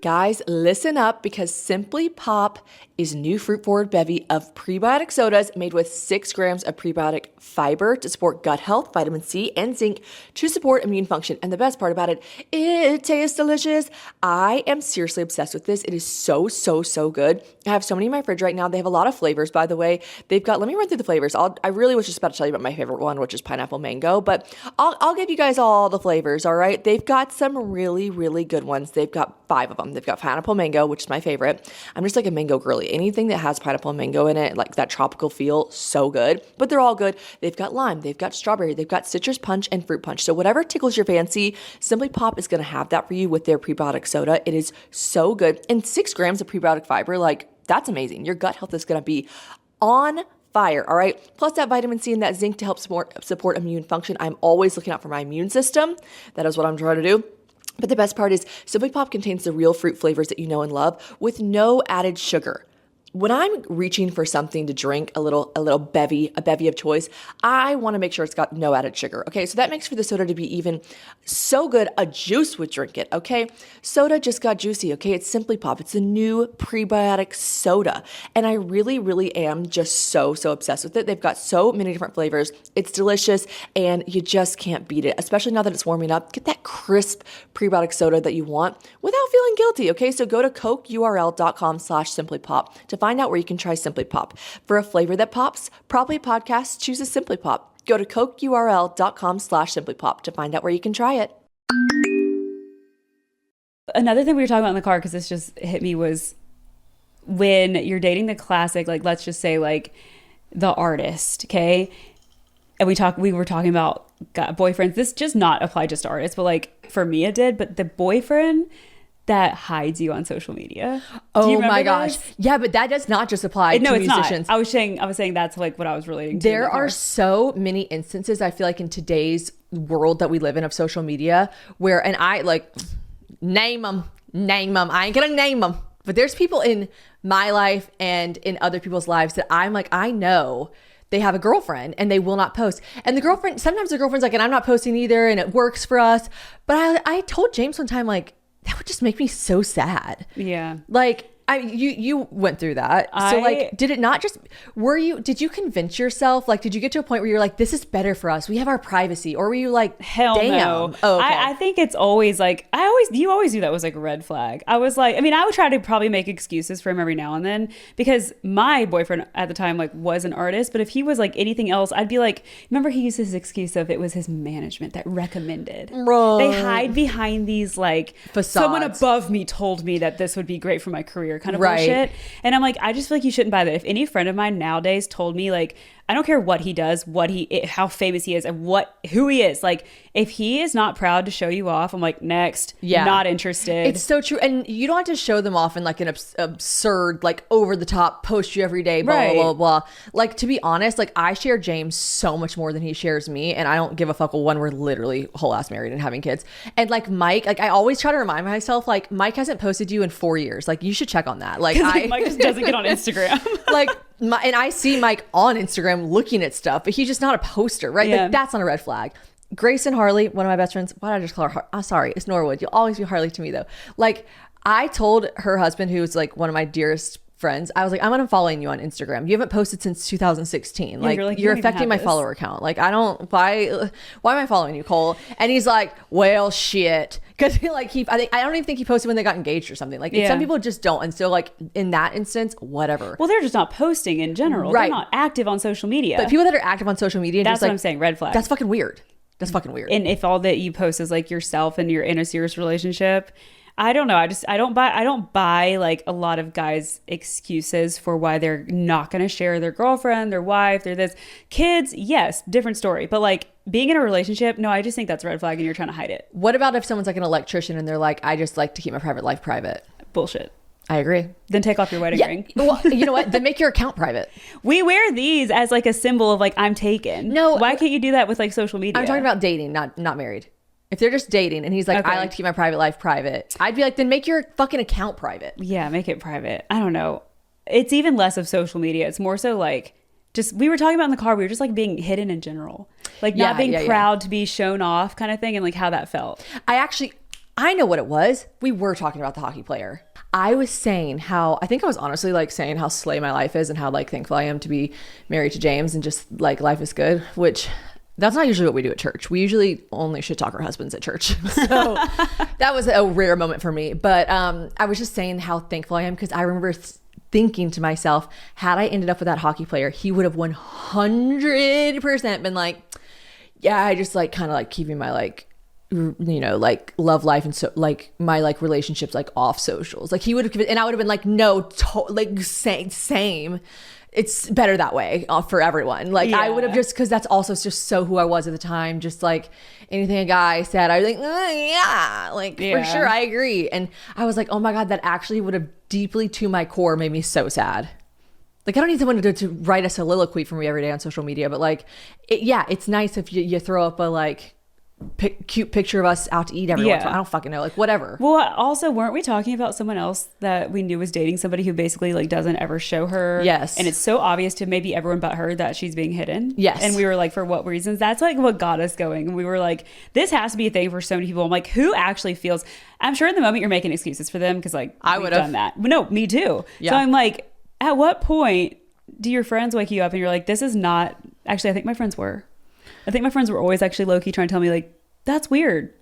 Guys, listen up, because Simply Pop is new fruit-forward bevy of prebiotic sodas made with 6 grams of prebiotic fiber to support gut health, vitamin C, and zinc to support immune function. And the best part about it, it tastes delicious. I am seriously obsessed with this. It is so, so, so good. I have so many in my fridge right now. They have a lot of flavors, by the way. They've got, let me run through the flavors. I really was just about to tell you about my favorite one, which is pineapple mango, but I'll give you guys all the flavors, all right? They've got some really, really good ones. They've got 5 of them. They've got pineapple mango, which is my favorite. I'm just like a mango girly. Anything that has pineapple and mango in it, like that tropical feel, so good. But they're all good. They've got lime, they've got strawberry, they've got citrus punch and fruit punch. So whatever tickles your fancy, Simply Pop is going to have that for you with their prebiotic soda. It is so good. And 6 grams of prebiotic fiber, like that's amazing. Your gut health is going to be on fire, all right? Plus that vitamin C and that zinc to help support immune function. I'm always looking out for my immune system. That is what I'm trying to do. But the best part is Simply Pop contains the real fruit flavors that you know and love with no added sugar. When I'm reaching for something to drink, a bevy of choice, I want to make sure it's got no added sugar. Okay, so that makes for the soda to be even so good, a juice would drink it. Okay, soda just got juicy. Okay, it's Simply Pop. It's a new prebiotic soda, and I really, really am just so obsessed with it. They've got so many different flavors. It's delicious, and you just can't beat it. Especially now that it's warming up, get that crisp prebiotic soda that you want without feeling guilty. Okay, so go to cokeurl.com/simplypop to find out where you can try Simply Pop. For a flavor that pops, Probably Podcast chooses Simply Pop. Go to cokeurl.com/simplypop to find out where you can try it. Another thing we were talking about in the car, because this just hit me, was when you're dating the classic, like let's just say like the artist, okay? And we were talking about boyfriends. This does not apply just to artists, but like for me it did. But the boyfriend that hides you on social media. Oh my gosh. Yeah, but that does not just apply to musicians. Not. I was saying that's like what I was relating to. There are so many instances, I feel like, in today's world that we live in of social media where, and I like, name them. I ain't gonna name them. But there's people in my life and in other people's lives that I'm like, I know they have a girlfriend and they will not post. And sometimes the girlfriend's like, and I'm not posting either, and it works for us. But I told James one time, like, that would just make me so sad. Yeah. Like, you went through that. So like, did it not just, did you convince yourself, like, did you get to a point where you're like, this is better for us, we have our privacy? Or were you like, hell damn. No. Oh, okay. I think it's always like, you always knew that was like a red flag. I was like, I mean, I would try to probably make excuses for him every now and then, because my boyfriend at the time like was an artist, but if he was like anything else, I'd be like, remember he used his excuse of it was his management that recommended. Right. They hide behind these like, facades. Someone above me told me that this would be great for my career kind of bullshit. And I'm like, I just feel like you shouldn't buy that. If any friend of mine nowadays told me, like, I don't care what he does, how famous he is, and who he is. Like, if he is not proud to show you off, I'm like, next, not interested. It's so true. And you don't have to show them off in like an absurd, like over the top, post you every day, blah, right. blah, blah, blah. Like, to be honest, like I share James so much more than he shares me. And I don't give a fuck when we're literally whole ass married and having kids. And like Mike, like I always try to remind myself, like Mike hasn't posted you in 4 years. Like you should check on that. Like Mike just doesn't get on Instagram. Like, and I see Mike on Instagram looking at stuff, but he's just not a poster, right? Yeah. Like, that's not a red flag. Grace and Harley, one of my best friends. Why did I just call her? Sorry, it's Norwood. You'll always be Harley to me, though. Like, I told her husband, who's like one of my dearest friends, I was like, I'm unfollowing you on Instagram. You haven't posted since 2016. Like, you're affecting my follower count. Like, why am I following you, Cole? And he's like, well, shit. Because like I don't even think he posted when they got engaged or something. Like some people just don't. And so like in that instance, whatever. Well, they're just not posting in general. Right. They're not active on social media. But people that are active on social media, that's just what like, I'm saying. Red flag. That's fucking weird. That's fucking weird. And if all that you post is like yourself and you're in a serious relationship, I don't know. I don't buy like a lot of guys' excuses for why they're not going to share their girlfriend, their wife, their this. Kids, yes, different story. But like being in a relationship, no, I just think that's a red flag and you're trying to hide it. What about if someone's like an electrician and they're like, I just like to keep my private life private? Bullshit. I agree. Then take off your wedding ring. Well, you know what? Then make your account private. We wear these as like a symbol of like, I'm taken. No. Why can't you do that with like social media? I'm talking about dating, not married. If they're just dating and he's like, Okay. I like to keep my private life private, I'd be like, then make your fucking account private. Yeah, make it private. I don't know. It's even less of social media. It's more so like just, we were talking about in the car, we were just like being hidden in general. Like not being proud to be shown off kind of thing, and like how that felt. I know what it was. We were talking about the hockey player. I was saying how, I think I was honestly like saying how slay my life is and how like thankful I am to be married to James and just like life is good, which that's not usually what we do at church. We usually only shit talk our husbands at church. So that was a rare moment for me. But I was just saying how thankful I am because I remember thinking to myself, had I ended up with that hockey player, he would have 100% been like, yeah, I just like kind of like keeping my like, you know, like love life and so like my like relationships like off socials. Like he would have, and I would have been like, no, like same. It's better that way for everyone. Like I would have just, because that's also just so who I was at the time. Just like anything a guy said, I was like, for sure, I agree. And I was like, oh my God, that actually would have deeply to my core made me so sad. Like I don't need someone to write a soliloquy for me every day on social media, but like, it's nice if you throw up a like cute picture of us out to eat every once in a while. I don't fucking know, like whatever. Well, also, weren't we talking about someone else that we knew was dating somebody who basically like doesn't ever show her? Yes. And it's so obvious to maybe everyone but her that she's being hidden. Yes. And we were like, for what reasons? That's like what got us going. And we were like, this has to be a thing for so many people. I'm like, who actually feels, I'm sure in the moment you're making excuses for them because like I would have done that. No, me too. Yeah. So I'm like, at what point do your friends wake you up and you're like, this is not, actually, I think my friends were always actually low-key trying to tell me like, that's weird.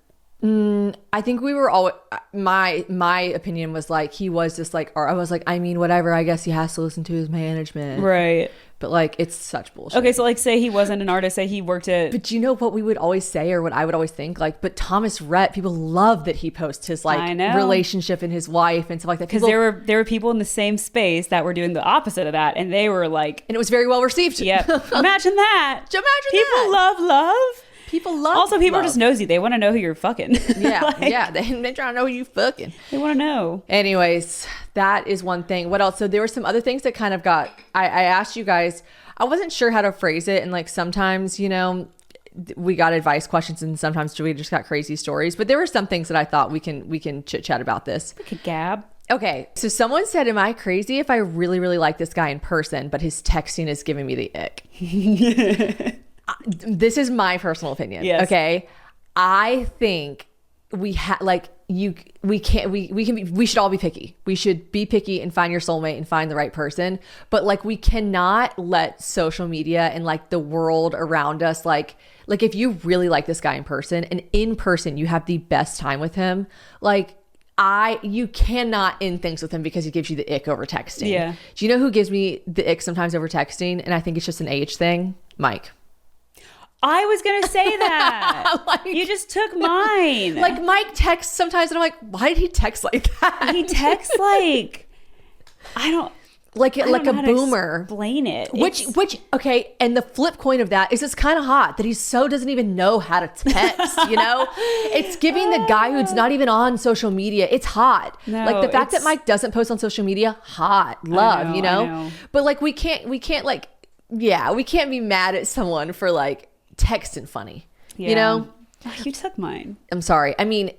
I think we were all, my opinion was like, he was just like, or I was like, I mean, whatever, I guess he has to listen to his management. Right. But like, it's such bullshit. Okay, so like say he wasn't an artist, say he worked at... But you know what we would always say, or what I would always think, like, but Thomas Rhett, people love that he posts his like relationship and his wife and stuff like that. Because there were people in the same space that were doing the opposite of that, and they were like... And it was very well received. Yep. Imagine that. People love love. People love Also, people love. are just nosy. They want to know who you're fucking. Yeah, like, yeah. They're trying to know who you fucking. They want to know. Anyways, that is one thing. What else? So there were some other things that kind of got... I asked you guys... I wasn't sure how to phrase it. And like sometimes, you know, we got advice questions and sometimes we just got crazy stories. But there were some things that I thought we can chit chat about this. We could gab. Okay. So someone said, am I crazy if I really, really like this guy in person, but his texting is giving me the ick? This is my personal opinion. Yes. Okay. I think we should all be picky. We should be picky and find your soulmate and find the right person. But like, we cannot let social media and like the world around us, like if you really like this guy in person and in person, you have the best time with him. Like you cannot end things with him because he gives you the ick over texting. Yeah. Do you know who gives me the ick sometimes over texting? And I think it's just an age thing. Mike. I was going to say that. Like, you just took mine. Like Mike texts sometimes and I'm like, why did he text like that? He texts like, I don't a know boomer. Explain it. Which okay, and the flip coin of that is it's kind of hot that he so doesn't even know how to text, you know? It's giving the guy who's not even on social media, it's hot. No, like the fact that Mike doesn't post on social media, hot, love, you know? I know. But like we can't like, yeah, we can't be mad at someone for like texting funny, you know? Oh, you took mine. I'm sorry. I mean,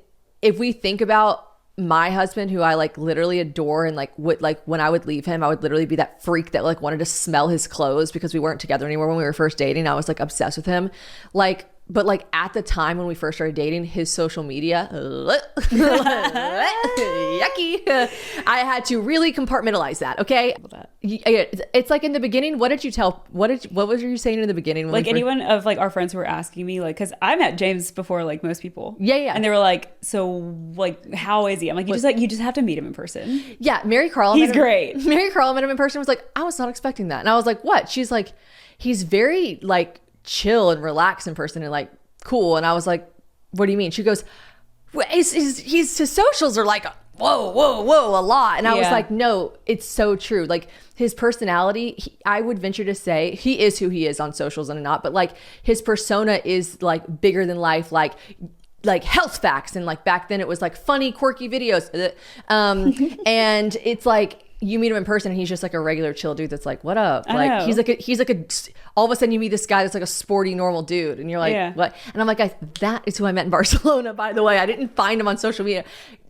if we think about my husband, who I like literally adore, and like when I would leave him, I would literally be that freak that like wanted to smell his clothes because we weren't together anymore when we were first dating. I was like obsessed with him. Like, but like at the time when we first started dating, his social media, yucky. I had to really compartmentalize that. Okay. It's like in the beginning, what was you saying in the beginning? Like anyone of like our friends who were asking me, like, cause I met James before like most people. Yeah. And they were like, so like, how is he? I'm like, you just have to meet him in person. Yeah. Mary Carl. He's great. Mary Carl met him in person, was like, I was not expecting that. And I was like, what? She's like, he's very like chill and relaxed in person and like cool. And I was like, what do you mean? She goes, well, his socials are like whoa a lot. And I was like, no, it's so true. Like his personality, I would venture to say he is who he is on socials and not, but like his persona is like bigger than life, like health facts. And like back then it was like funny, quirky videos. And it's like, you meet him in person and he's just like a regular chill dude that's like, what up? I Like know. he's like a all of a sudden you meet this guy that's like a sporty normal dude and you're like, what? And I'm like, that is who I met in Barcelona, by the way. I didn't find him on social media.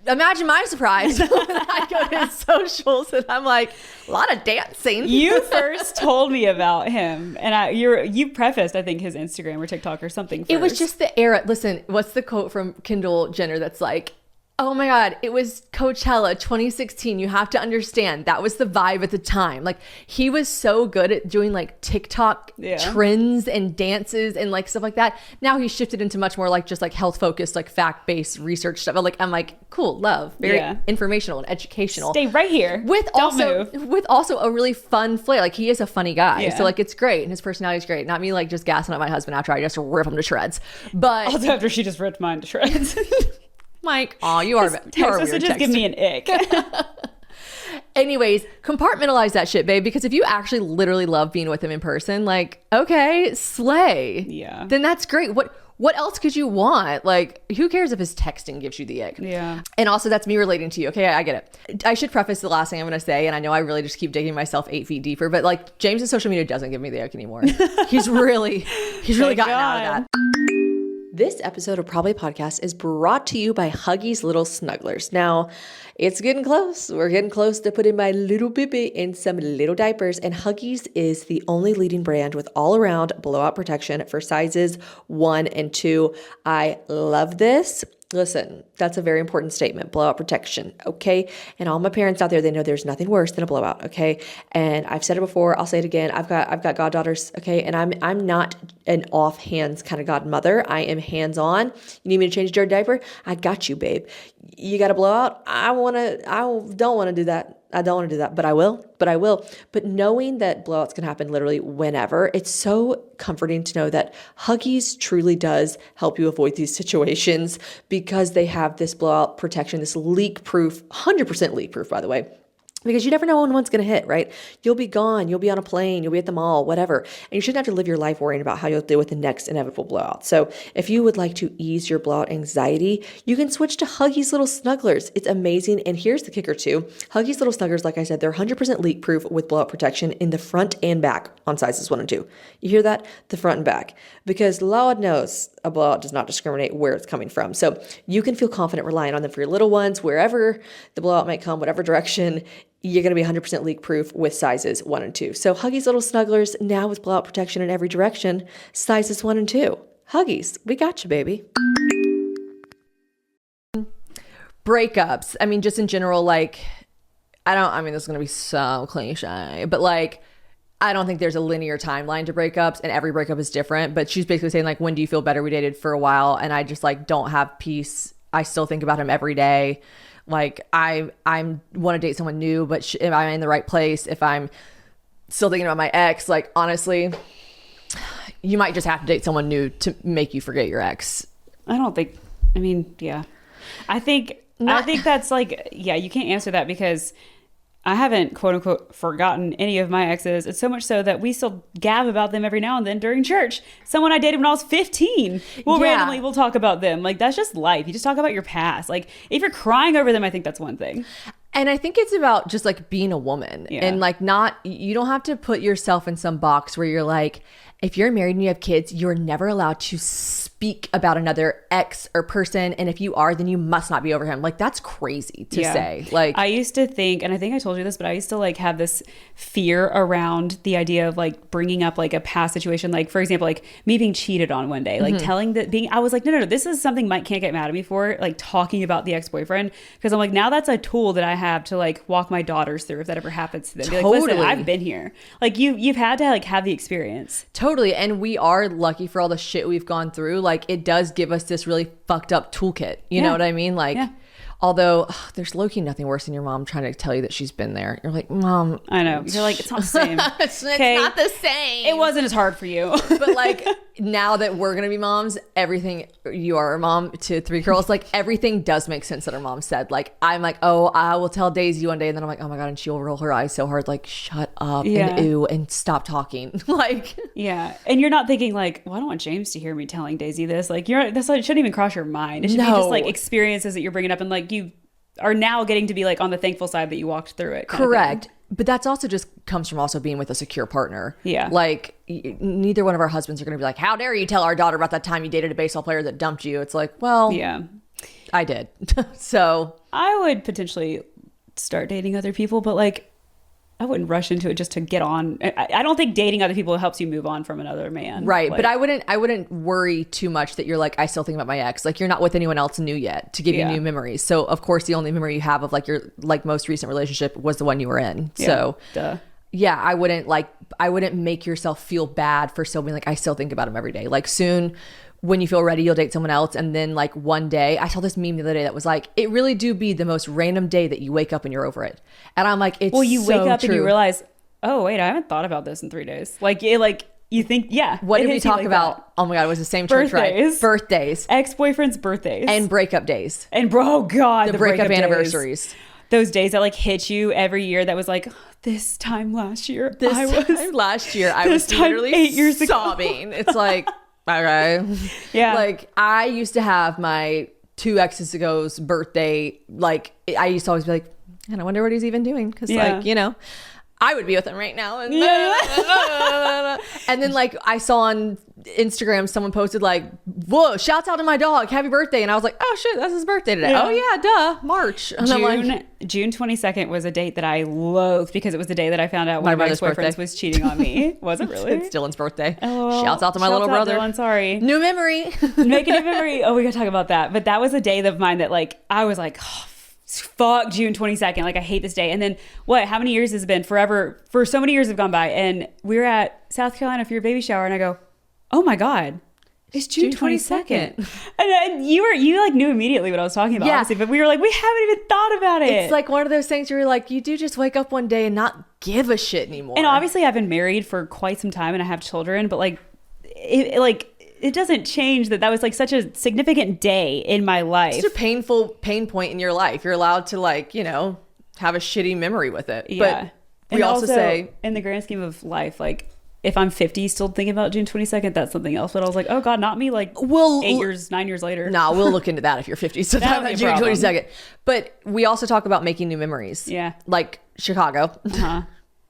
Imagine my surprise when I go to his socials and I'm like, a lot of dancing. You first told me about him, and you prefaced, I think, his Instagram or TikTok or something first. It was just the era. Listen, what's the quote from Kendall Jenner that's like, oh my God, it was Coachella 2016. You have to understand that was the vibe at the time. Like he was so good at doing like TikTok trends and dances and like stuff like that. Now he's shifted into much more like just like health focused, like fact-based research stuff. But like, I'm like, cool, love, very informational and educational. Stay right here. With also a really fun flair. Like he is a funny guy. So like it's great. And his personality is great. Not me like just gassing up my husband after I just rip him to shreds. But also after she just ripped mine to shreds. Mike, you are text weird. Messages give me an ick. Anyways, compartmentalize that shit, babe, because if you actually literally love being with him in person, like, okay, slay. Yeah. Then that's great. What else could you want? Like, who cares if his texting gives you the ick? Yeah. And also, that's me relating to you. Okay, I get it. I should preface the last thing I'm going to say, and I know I really just keep digging myself 8 feet deeper, but like, James's social media doesn't give me the ick anymore. He's really gotten out of that. This episode of Probably Podcast is brought to you by Huggies Little Snugglers. Now, it's getting close. We're getting close to putting my little baby in some little diapers, and Huggies is the only leading brand with all-around blowout protection for sizes 1 and 2. I love this. Listen, that's a very important statement, blowout protection, okay? And all my parents out there, they know there's nothing worse than a blowout, okay? And I've said it before, I'll say it again. I've got goddaughters, okay? And I'm not an off-hands kind of godmother. I am hands-on. You need me to change your diaper? I got you, babe. You got a blowout? I don't want to do that. I don't want to do that, but I will. But knowing that blowouts can happen literally whenever, it's so comforting to know that Huggies truly does help you avoid these situations because they have this blowout protection, this leak-proof, 100% leak-proof, by the way. Because you never know when one's going to hit, right? You'll be gone. You'll be on a plane. You'll be at the mall, whatever. And you shouldn't have to live your life worrying about how you'll deal with the next inevitable blowout. So if you would like to ease your blowout anxiety, you can switch to Huggies Little Snugglers. It's amazing. And here's the kicker too. Huggies Little Snugglers, like I said, they're 100% leak proof with blowout protection in the front and back on sizes 1 and 2. You hear that? The front and back. Because Lord knows a blowout does not discriminate where it's coming from. So you can feel confident relying on them for your little ones, wherever the blowout might come, whatever direction. You're going to be 100% leak proof with sizes 1 and 2. So Huggies Little Snugglers now with blowout protection in every direction, sizes 1 and 2. Huggies, we got you, baby. Breakups. I mean, just in general, like, this is going to be so cliche, but like, I don't think there's a linear timeline to breakups and every breakup is different, but she's basically saying like, when do you feel better? We dated for a while and I just like don't have peace. I still think about him every day. Like I want to date someone new, but am I in the right place? If I'm still thinking about my ex, like honestly, you might just have to date someone new to make you forget your ex. I think that's like, you can't answer that because I haven't quote unquote forgotten any of my exes. It's so much so that we still gab about them every now and then during church. Someone I dated when I was 15, we'll talk about them. Like that's just life. You just talk about your past. Like if you're crying over them, I think that's one thing. And I think it's about just like being a woman and like you don't have to put yourself in some box where you're like, if you're married and you have kids, you're never allowed to speak about another ex or person. And if you are, then you must not be over him. Like that's crazy to say. Like I used to think, and I think I told you this, but I used to like have this fear around the idea of like bringing up like a past situation. Like for example, like me being cheated on one day, like I was like, no, this is something Mike can't get mad at me for, like talking about the ex-boyfriend. Cause I'm like, now that's a tool that I have to like walk my daughters through if that ever happens to them. Be like, listen, I've been here. Like you've had to like have the experience. Totally. And we are lucky for all the shit we've gone through. Like it does give us this really fucked up toolkit. You know what I mean? Like, although there's low-key nothing worse than your mom trying to tell you that she's been there. You're like, Mom. I know. You're like, it's not the same. It's not the same. It wasn't as hard for you. But like now that we're going to be moms, everything, you are a mom to 3 girls, like everything does make sense that our mom said. Like, I'm like, oh, I will tell Daisy one day. And then I'm like, oh my God. And she'll roll her eyes so hard, like, shut up and ooh, and stop talking. Like, yeah. And you're not thinking like, well, I don't want James to hear me telling Daisy this. Like, it shouldn't even cross your mind. It should be just like experiences that you're bringing up and like are now getting to be like on the thankful side that you walked through it. Correct. But that's also just comes from also being with a secure partner. Yeah. Like neither one of our husbands are going to be like, how dare you tell our daughter about that time you dated a baseball player that dumped you? It's like, well, Yeah. I did. So I would potentially start dating other people, but like I wouldn't rush into it just to get on. I don't think dating other people helps you move on from another man. right. Like, But I wouldn't worry too much that you're like, I still think about my ex. Like you're not with anyone else new yet to give you Yeah. new memories. So of course the only memory you have of like your like most recent relationship was the one you were in. Yeah. So Duh. yeah, I wouldn't make yourself feel bad for still being like, I still think about him every day. Like soon when you feel ready, you'll date someone else. And then like one day, I saw this meme the other day that was like, it really do be the most random day that you wake up and you're over it. And I'm like, it's Well, you so wake up true. and you realize, oh wait, I haven't thought about this in 3 days. Like you think, yeah. What it did we hits you talk like about? that. Oh my God, it was the same church, right? Birthdays. Birthdays. Ex-boyfriend's birthdays. And breakup days. And bro, oh God, The breakup days. anniversaries. Those days that like hit you every year that was like, this time last year, Last year, I this was time literally 8 years ago. sobbing. It's like, all right. Yeah. Like I used to have my 2 exes ago's birthday. Like I used to always be like, and I wonder what he's even doing. Cause Yeah. like, you know, I would be with him right now. And, Yeah. and then like I saw on Instagram, someone posted like, whoa, shouts out to my dog. Happy birthday. And I was like, oh shit, that's his birthday today. Yeah. Oh yeah, duh. March. And I'm like, June 22nd was a date that I loathed because it was the day that I found out My one of my brother's ex-boyfriends birthday. was cheating on me. Was it really? it's Dylan's birthday. Oh, Shouts out to my little brother. Dylan, sorry. New memory. Make a new memory. Oh, we gotta talk about that. But that was a day of mine that like I was like, oh, fuck June 22nd. Like I hate this day. And then what? How many years has it been? Forever. For so many years have gone by. And we were at South Carolina for your baby shower, and I go, oh my God. It's June 22nd. And you like knew immediately what I was talking about, Yeah. honestly, but we were like, we haven't even thought about it. It's like one of those things where you're like, you do just wake up one day and not give a shit anymore. And obviously I've been married for quite some time and I have children, but like it doesn't change that was like such a significant day in my life. it's a painful pain point in your life. You're allowed to like, you know, have a shitty memory with it. Yeah. But we And also say, in the grand scheme of life, like if I'm 50 still thinking about June 22nd, that's something else. But I was like, oh God, not me. Like We'll- 9 years later. nah, we'll look into that if you're 50. So That would that's be a June problem. 22nd. But we also talk about making new memories. Yeah. Like Chicago. Uh-huh.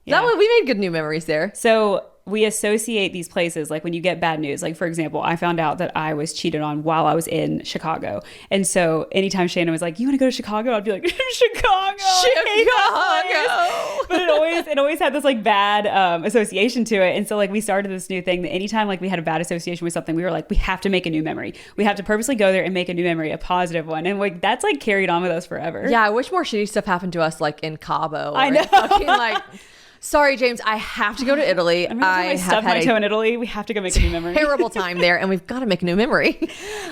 That way we made good new memories there. So we associate these places, like when you get bad news. Like, for example, I found out that I was cheated on while I was in Chicago. And so anytime Shannon was like, you want to go to Chicago? I'd be like, Chicago. I hate that place. But it always had this like bad association to it. And so like we started this new thing that anytime like we had a bad association with something, we were like, we have to make a new memory. We have to purposely go there and make a new memory, a positive one. And like that's like carried on with us forever. Yeah, I wish more shitty stuff happened to us like in Cabo. Or I know. Fucking, like, sorry, James, I have to go to Italy. I stubbed my toe in Italy. We have to go make a new memory. terrible time there, and we've got to make a new memory.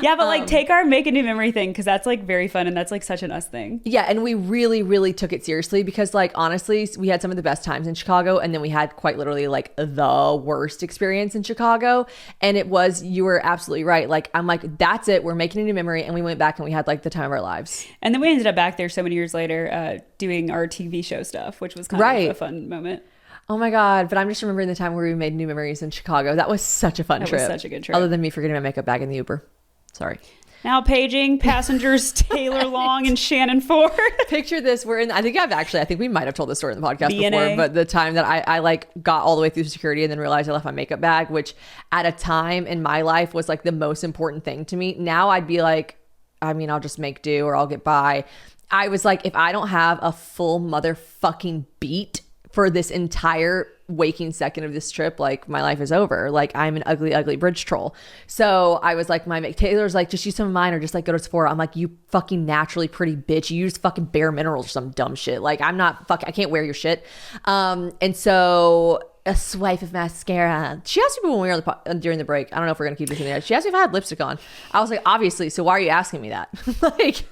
Yeah, but like take our make a new memory thing because that's like very fun and that's like such an us thing. Yeah, and we really, really took it seriously because, like, honestly, we had some of the best times in Chicago, and then we had quite literally like the worst experience in Chicago. And it was, you were absolutely right. Like, I'm like, that's it. We're making a new memory, and we went back and we had like the time of our lives. And then we ended up back there so many years later doing our TV show stuff, which was kind of a fun moment. Oh my God. But I'm just remembering the time where we made new memories in Chicago. That was such a fun trip. That was such a good trip. Other than me forgetting my makeup bag in the Uber. Sorry. Now paging passengers Taylor Long and Shannon Ford. Picture this. We're in, I think we might have told this story in the podcast B&A. before, but the time that I like got all the way through security and then realized I left my makeup bag, which at a time in my life was like the most important thing to me. Now I'd be like, I mean, I'll just make do or I'll get by. I was like, if I don't have a full motherfucking beat for this entire waking second of this trip, like my life is over. Like I'm an ugly, ugly bridge troll. So I was like, Taylor's like, just use some of mine or just like go to Sephora. I'm like, you fucking naturally pretty bitch. You use fucking Bare Minerals or some dumb shit. Like I'm not I can't wear your shit. And so a swipe of mascara. She asked me when we were during the break. I don't know if we're gonna keep this in there. She asked me if I had lipstick on. I was like, obviously. So why are you asking me that? Like,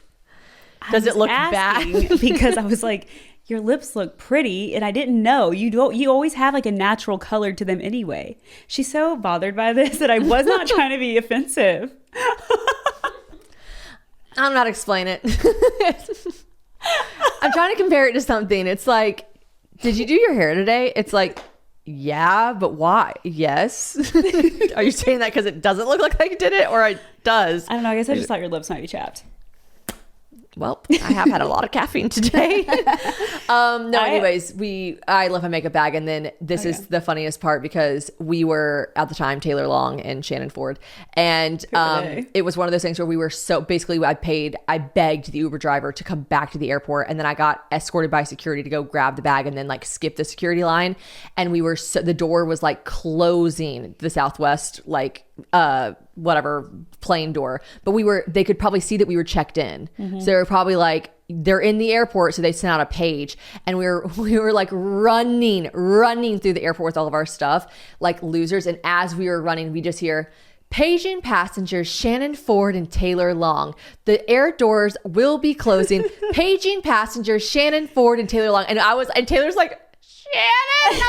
does it look bad? Because I was like, your lips look pretty, and I didn't know. You always have like a natural color to them anyway. She's so bothered by this that I was not trying to be offensive. I'm not explaining it. I'm trying to compare it to something. It's like, did you do your hair today? It's like, yeah, but why? Yes. Are you saying that because it doesn't look like you did it, or it does? I don't know. I guess I just thought your lips might be chapped. well, I have had a lot of caffeine today. Anyways, I left my makeup bag, and then this is the funniest part because we were at the time Taylor Long and Shannon Ford, and it was one of those things where we were so basically I begged the Uber driver to come back to the airport, and then I got escorted by security to go grab the bag and then like skip the security line, and we were the door was like closing the Southwest like whatever plane door, but they could probably see that we were checked in. So they were probably like, they're in the airport, so they sent out a page, and we were like running through the airport with all of our stuff like losers. And as we were running, we just hear, paging passengers Shannon Ford and Taylor Long, the air doors will be closing. Paging passengers Shannon Ford and Taylor Long. And Taylor's like, Shannon.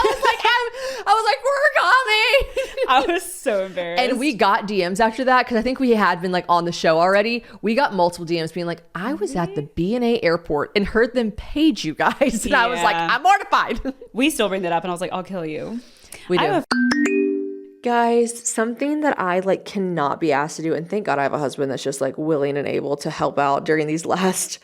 I was like, we're coming. I was so embarrassed. And we got DMs after that because I think we had been like on the show already. We got multiple DMs being like, I was at the B&A airport and heard them page you guys. And I was like, I'm mortified. We still bring that up, and I was like, I'll kill you. We do. Guys, something that I like cannot be asked to do, and thank God I have a husband that's just like willing and able to help out during these last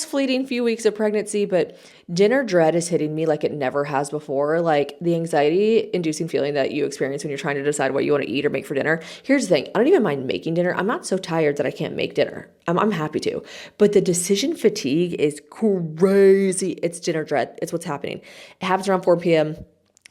fleeting few weeks of pregnancy, but dinner dread is hitting me like it never has before. Like the anxiety inducing feeling that you experience when you're trying to decide what you want to eat or make for dinner. Here's the thing. I don't even mind making dinner. I'm not so tired that I can't make dinner. I'm happy to, but the decision fatigue is crazy. It's dinner dread. It's what's happening. It happens around 4 p.m.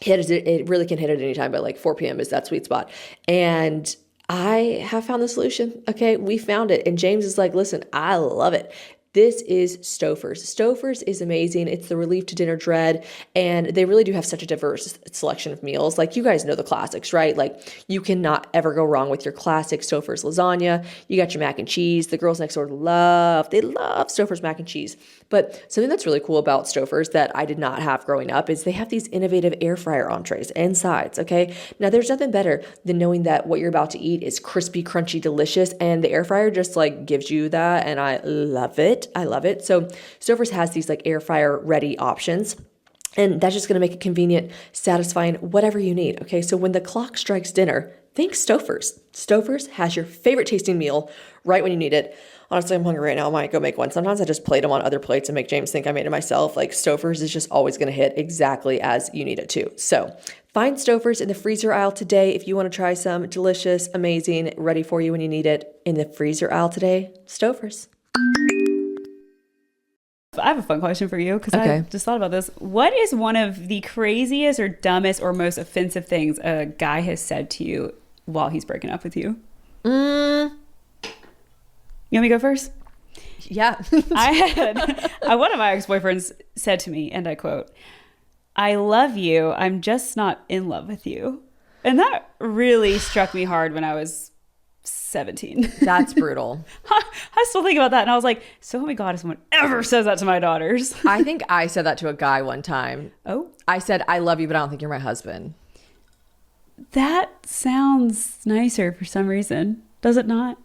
It really can hit at any time, but like 4 p.m. is that sweet spot. And I have found the solution. Okay, we found it. And James is like, listen, I love it. This is Stouffer's. Stouffer's is amazing. It's the relief to dinner dread. And they really do have such a diverse selection of meals. Like you guys know the classics, right? Like you cannot ever go wrong with your classic Stouffer's lasagna. You got your mac and cheese. The girls next door love Stouffer's mac and cheese. But something that's really cool about Stouffer's that I did not have growing up is they have these innovative air fryer entrees and sides, okay? Now there's nothing better than knowing that what you're about to eat is crispy, crunchy, delicious, and the air fryer just like gives you that, and I love it. I love it. So Stouffer's has these like air fryer ready options. And that's just going to make it convenient, satisfying, whatever you need. Okay. So when the clock strikes dinner, think Stouffer's. Stouffer's has your favorite tasting meal right when you need it. Honestly, I'm hungry right now. I might go make one. Sometimes I just plate them on other plates and make James think I made it myself. Like Stouffer's is just always going to hit exactly as you need it to. So find Stouffer's in the freezer aisle today. If you want to try some delicious, amazing, ready for you when you need it in the freezer aisle today, Stouffer's. I have a fun question for you because I just thought about this. What is one of the craziest or dumbest or most offensive things a guy has said to you while he's breaking up with you? You want me to go first? Yeah. One of my ex-boyfriends said to me, and I quote, "I love you. I'm just not in love with you." And that really struck me hard when I was 17. That's brutal. I still think about that, and I was like, so help me God if someone ever says that to my daughters. I think I said that to a guy one time. Oh? I said, I love you, but I don't think you're my husband. That sounds nicer for some reason. Does it not?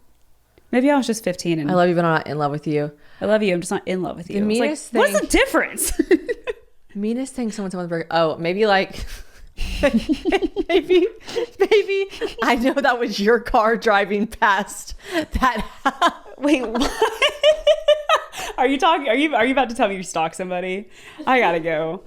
Maybe I was just 15 and I love you, but I'm not in love with you. I love you, I'm just not in love with you. The meanest thing. What's the difference? Meanest thing someone's break. Oh, maybe like maybe I know that was your car driving past that. Wait, what? Are you about to tell me you stalked somebody? I gotta go.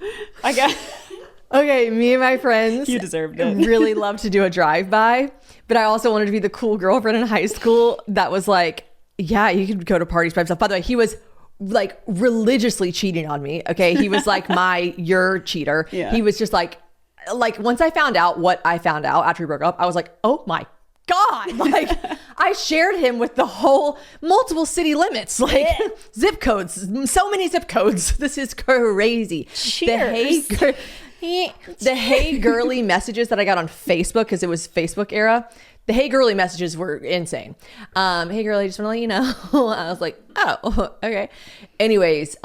Okay, me and my friends, you deserved it, really love to do a drive-by, but I also wanted to be the cool girlfriend in high school that was like, yeah, you could go to parties by himself. By the way, he was like religiously cheating on me. Okay, he was like your cheater. Yeah. He was just like once I found out what I found out after we broke up, I was like, oh my God. Like I shared him with the whole multiple city limits, like zip codes, so many zip codes. This is crazy. Cheers. The hey girly messages that I got on Facebook, because it was Facebook era, the hey girly messages were insane. Hey girly, just want to let you know. I was like, oh, okay. Anyways,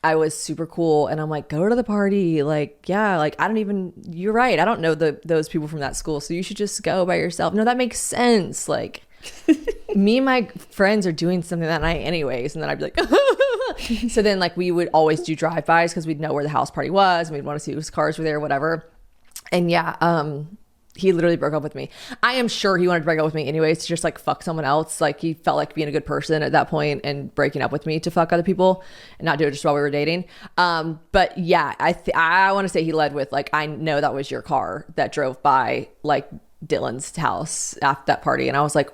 I was super cool, and I'm like, go to the party. Like, yeah, like you're right. I don't know those people from that school, so you should just go by yourself. No, that makes sense. Like me and my friends are doing something that night anyways, and then I'd be like, so then like we would always do drive-bys because we'd know where the house party was and we'd want to see whose cars were there, whatever. And yeah, He literally broke up with me. I am sure he wanted to break up with me anyways to just like fuck someone else. Like he felt like being a good person at that point and breaking up with me to fuck other people and not do it just while we were dating. But yeah, I want to say he led with like, I know that was your car that drove by like Dylan's house after that party. And I was like,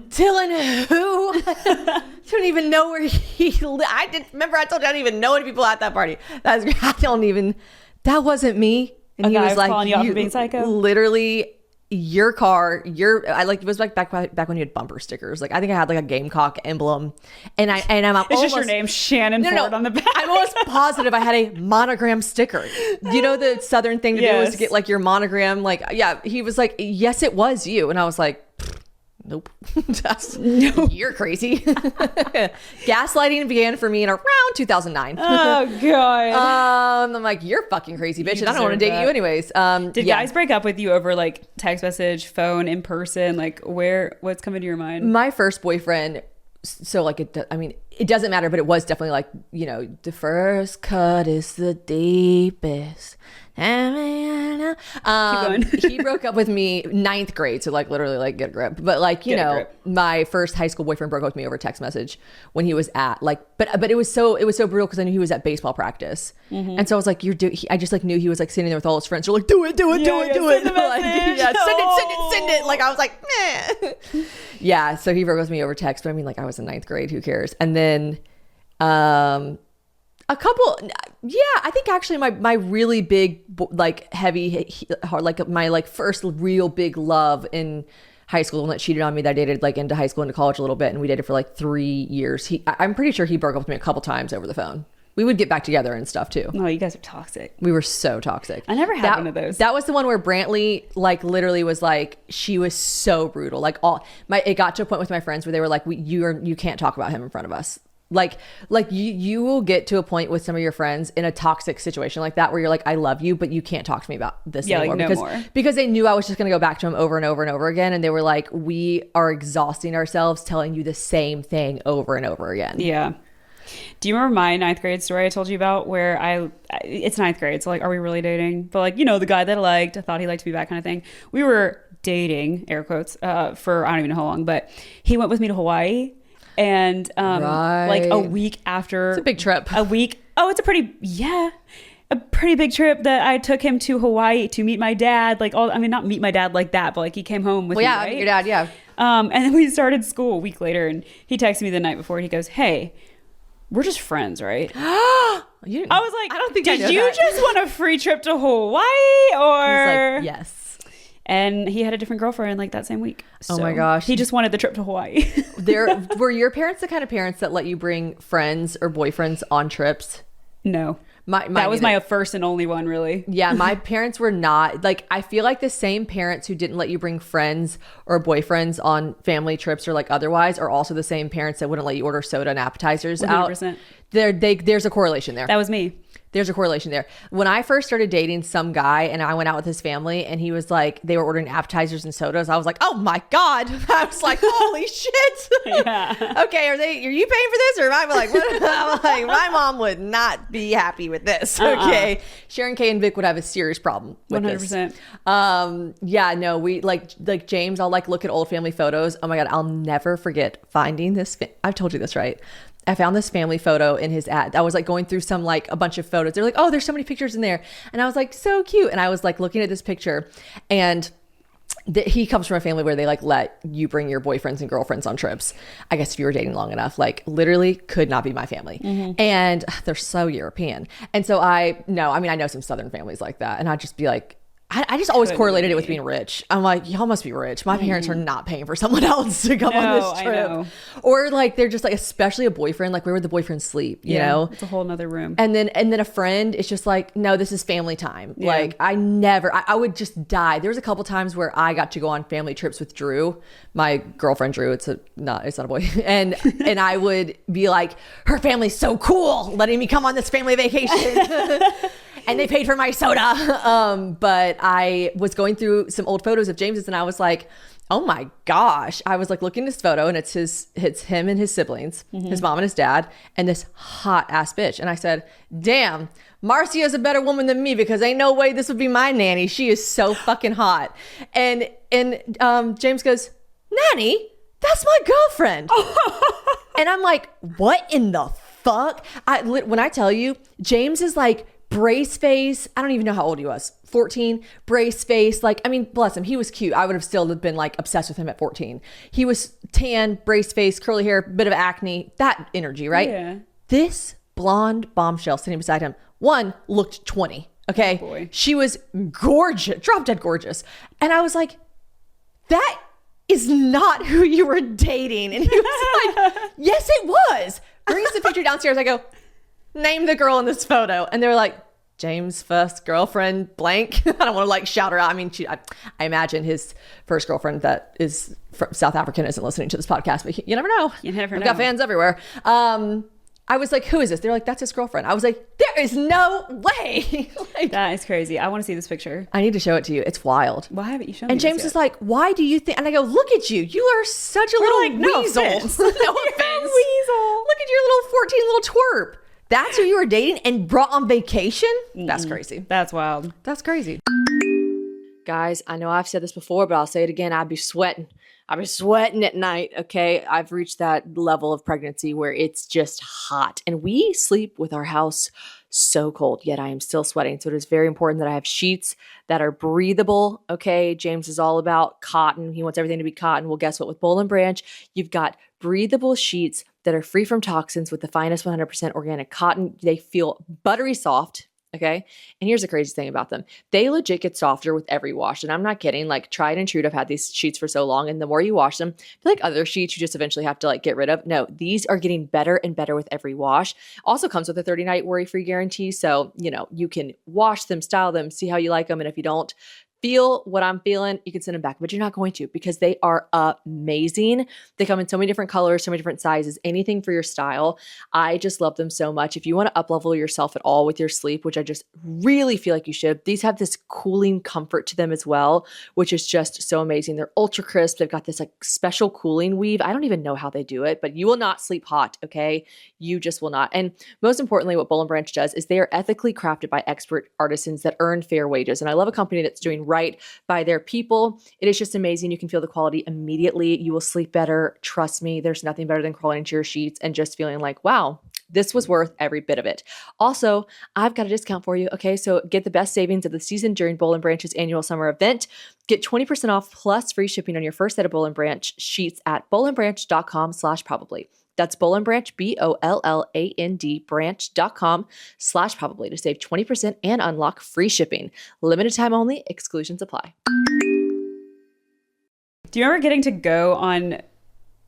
Dylan who? I don't even know where he I didn't remember. I told you I didn't even know any people at that party. That wasn't me. And he was like, calling you out for being psycho. Literally your car, I like, it was like back when you had bumper stickers. Like I think I had like a Gamecock emblem and I'm it's almost, just your name, Shannon Ford on the back. I'm almost positive I had a monogram sticker. You know, the Southern thing to do was to get like your monogram. Like, yeah, he was like, yes, it was you. And I was like, nope. You're crazy. Gaslighting began for me in around 2009. Oh god. I'm like, you're fucking crazy, bitch, and I don't want to date you anyways. Did guys break up with you over like text message, phone, in person? Like what's coming to your mind? My first boyfriend, so like it doesn't matter, but it was definitely like, you know, the first cut is the deepest. Keep going. He broke up with me 9th grade, so like literally like get a grip. But like, you know, my first high school boyfriend broke up with me over text message when he was at like, but it was so brutal because I knew he was at baseball practice, and so I was like, I just like knew he was like sitting there with all his friends. They're like, do it. Send the Like, yeah, send it. Oh. Like I was like, meh. Yeah. So he broke up with me over text, but I mean, like I was in 9th grade. Who cares? And then, a couple, yeah, I think actually my really big, like heavy, like my like first real big love in high school, one that cheated on me that I dated like into high school, into college a little bit, and we dated for like 3 years. I'm pretty sure he broke up with me a couple times over the phone. We would get back together and stuff too. No, you guys are toxic. We were so toxic. I never had one of those. That was the one where Brantley like literally was like, she was so brutal. Like it got to a point with my friends where they were like, you can't talk about him in front of us. Like you will get to a point with some of your friends in a toxic situation like that where you're like, I love you, but you can't talk to me about this anymore. Because they knew I was just going to go back to him over and over and over again. And they were like, we are exhausting ourselves telling you the same thing over and over again. Yeah. Do you remember my 9th grade story I told you about where it's 9th grade. So like, are we really dating? But like, you know, the guy that I thought he liked me back kind of thing. We were dating, air quotes, for I don't even know how long, but he went with me to Hawaii. And like a week after, it's a big trip. It's a pretty big trip that I took him to Hawaii to meet my dad. Like not meet my dad like that, but like he came home with me. Yeah, right? Your dad, yeah. And then we started school a week later, and he texted me the night before. And he goes, "Hey, we're just friends, right?" I was like, I don't think did I know you that. just want a free trip to Hawaii, or? He's like, yes. And he had a different girlfriend like that same week. Oh my gosh. He just wanted the trip to Hawaii. Were your parents the kind of parents that let you bring friends or boyfriends on trips? No. That was my first and only one, really. Yeah, my parents were not. Like, I feel like the same parents who didn't let you bring friends or boyfriends on family trips or like otherwise are also the same parents that wouldn't let you order soda and appetizers 100%. out. There's a correlation there. That was me. There's a correlation there. When I first started dating some guy and I went out with his family and he was like, they were ordering appetizers and sodas, I was like, oh my God. I was like, holy shit. Yeah. Okay, are you paying for this? Or am I like, what? I'm like, my mom would not be happy with this. Okay. Sharon Kay and Vic would have a serious problem with 100%. this. Yeah, no, we like James, I'll like look at old family photos. Oh my God, I'll never forget finding this. I've told you this, right? I found this family photo in his ad. I was like going through a bunch of photos. They're like, oh, there's so many pictures in there. And I was like, so cute. And I was like looking at this picture, and he comes from a family where they like let you bring your boyfriends and girlfriends on trips. I guess if you were dating long enough, like literally could not be my family. Mm-hmm. And they're so European. And so I know some Southern families like that. And I'd just be like, I just always correlated it with being rich. I'm like, y'all must be rich. My parents are not paying for someone else to come on this trip. I know. Or like, they're just like, especially a boyfriend, like where would the boyfriend sleep? You know? It's a whole nother room. And then a friend is just like, no, this is family time. Yeah. Like I would just die. There was a couple times where I got to go on family trips with Drew, my girlfriend Drew. It's not a boy. And I would be like, her family's so cool, letting me come on this family vacation. and they paid for my soda. But I was going through some old photos of James's and I was like, oh my gosh. I was like looking at this photo and it's him and his siblings, his mom and his dad, and this hot ass bitch. And I said, damn, Marcia is a better woman than me because ain't no way this would be my nanny. She is so fucking hot. And James goes, nanny, that's my girlfriend. And I'm like, what in the fuck? When I tell you, James is like brace face. I don't even know how old he was. 14, brace face. Like, I mean, bless him. He was cute. I would have still been like obsessed with him at 14. He was tan, brace face, curly hair, bit of acne, that energy, right? Yeah. This blonde bombshell sitting beside him, one looked 20. Okay. Oh boy. She was gorgeous, drop dead gorgeous. And I was like, that is not who you were dating. And he was like, yes, it was. Brings the picture downstairs. I go, name the girl in this photo. And they were like, James' first girlfriend, blank. I don't want to like shout her out. I mean, I imagine his first girlfriend that is from South African isn't listening to this podcast, but you never know. You never know. We've got fans everywhere. I was like, who is this? They're like, that's his girlfriend. I was like, there is no way. Like, That is crazy. I want to see this picture. I need to show it to you. It's wild. Why haven't you shown me And James this is like, why do you think? And I go, look at you. You are such a little like, no weasel. offense. No You're a offense. weasel. Look at your little 14 little twerp. That's who you were dating and brought on vacation? That's crazy. That's wild. That's crazy. Guys, I know I've said this before, but I'll say it again. I'd be sweating. I'd be sweating at night, okay? I've reached that level of pregnancy where it's just hot. And we sleep with our house so cold, yet I am still sweating. So it is very important that I have sheets that are breathable, okay? James is all about cotton. He wants everything to be cotton. Well, guess what? With Boll and Branch, you've got breathable sheets that are free from toxins with the finest 100% organic cotton. They feel buttery soft. Okay. And here's the crazy thing about them. They legit get softer with every wash. And I'm not kidding. Like tried and true. I've had these sheets for so long. And the more you wash them, I feel like other sheets you just eventually have to like get rid of. No, these are getting better and better with every wash. Also comes with a 30-night worry-free guarantee. So, you can wash them, style them, see how you like them. And if you don't feel what I'm feeling, you can send them back, but you're not going to because they are amazing. They come in so many different colors, so many different sizes, anything for your style. I just love them so much. If you want to up-level yourself at all with your sleep, which I just really feel like you should, these have this cooling comfort to them as well, which is just so amazing. They're ultra crisp. They've got this like special cooling weave. I don't even know how they do it, but you will not sleep hot, okay? You just will not. And most importantly, what Boll & Branch does is they are ethically crafted by expert artisans that earn fair wages. And I love a company that's doing right by their people. It is just amazing. You can feel the quality immediately. You will sleep better. Trust me, there's nothing better than crawling into your sheets and just feeling like, wow, this was worth every bit of it. Also, I've got a discount for you. Okay, so get the best savings of the season during Boll & Branch's annual summer event. Get 20% off plus free shipping on your first set of Boll & Branch sheets at bollandbranch.com/probably. That's Boll & Branch, BOLLAND branch.com/probably to save 20% and unlock free shipping. Limited time only, exclusions apply. Do you remember getting to go on,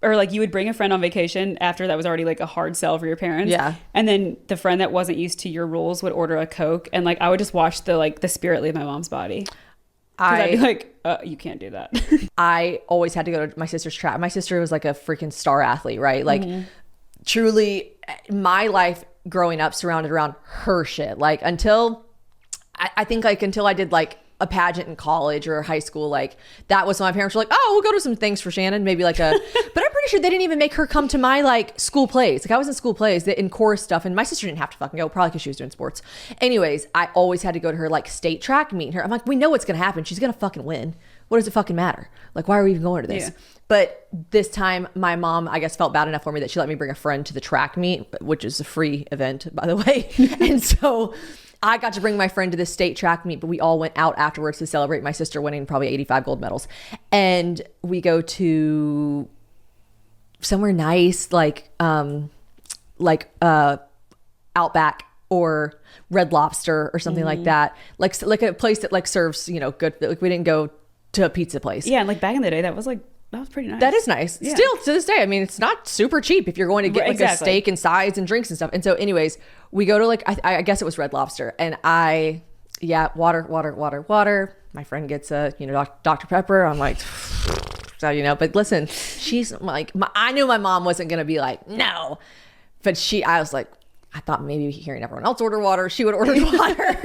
or like you would bring a friend on vacation after that was already like a hard sell for your parents? Yeah. And then the friend that wasn't used to your rules would order a Coke, and like I would just watch the spirit leave my mom's body. I'd be like, you can't do that. I always had to go to my sister's track. My sister was like a freaking star athlete, right? Like truly my life growing up surrounded around her shit. Like until I think like until I did like a pageant in college or high school, like that was when my parents were like, oh, we'll go to some things for Shannon, maybe like a but I'm pretty sure they didn't even make her come to my like school plays. Like I was in school plays in chorus stuff, and my sister didn't have to fucking go, probably because she was doing sports. Anyways, I always had to go to her like state track meet her. I'm like, we know what's gonna happen, she's gonna fucking win. What does it fucking matter? Like, why are we even going to this? Yeah. But this time my mom, I guess, felt bad enough for me that she let me bring a friend to the track meet, which is a free event, by the way. And so I got to bring my friend to this state track meet, but we all went out afterwards to celebrate my sister winning probably 85 gold medals. And we go to somewhere nice, like Outback or Red Lobster or something like that. Like a place that like serves, good. Like we didn't go to a pizza place. Yeah, and like back in the day, that was pretty nice. That is nice. Yeah. Still to this day, I mean, it's not super cheap if you're going to get like a steak and sides and drinks and stuff. And so anyways, we go to like, I guess it was Red Lobster, and water. My friend gets a, Dr. Pepper. I'm like, so, but listen, she's like, I knew my mom wasn't going to be like, no, but I was like, I thought maybe hearing everyone else order water, she would order water.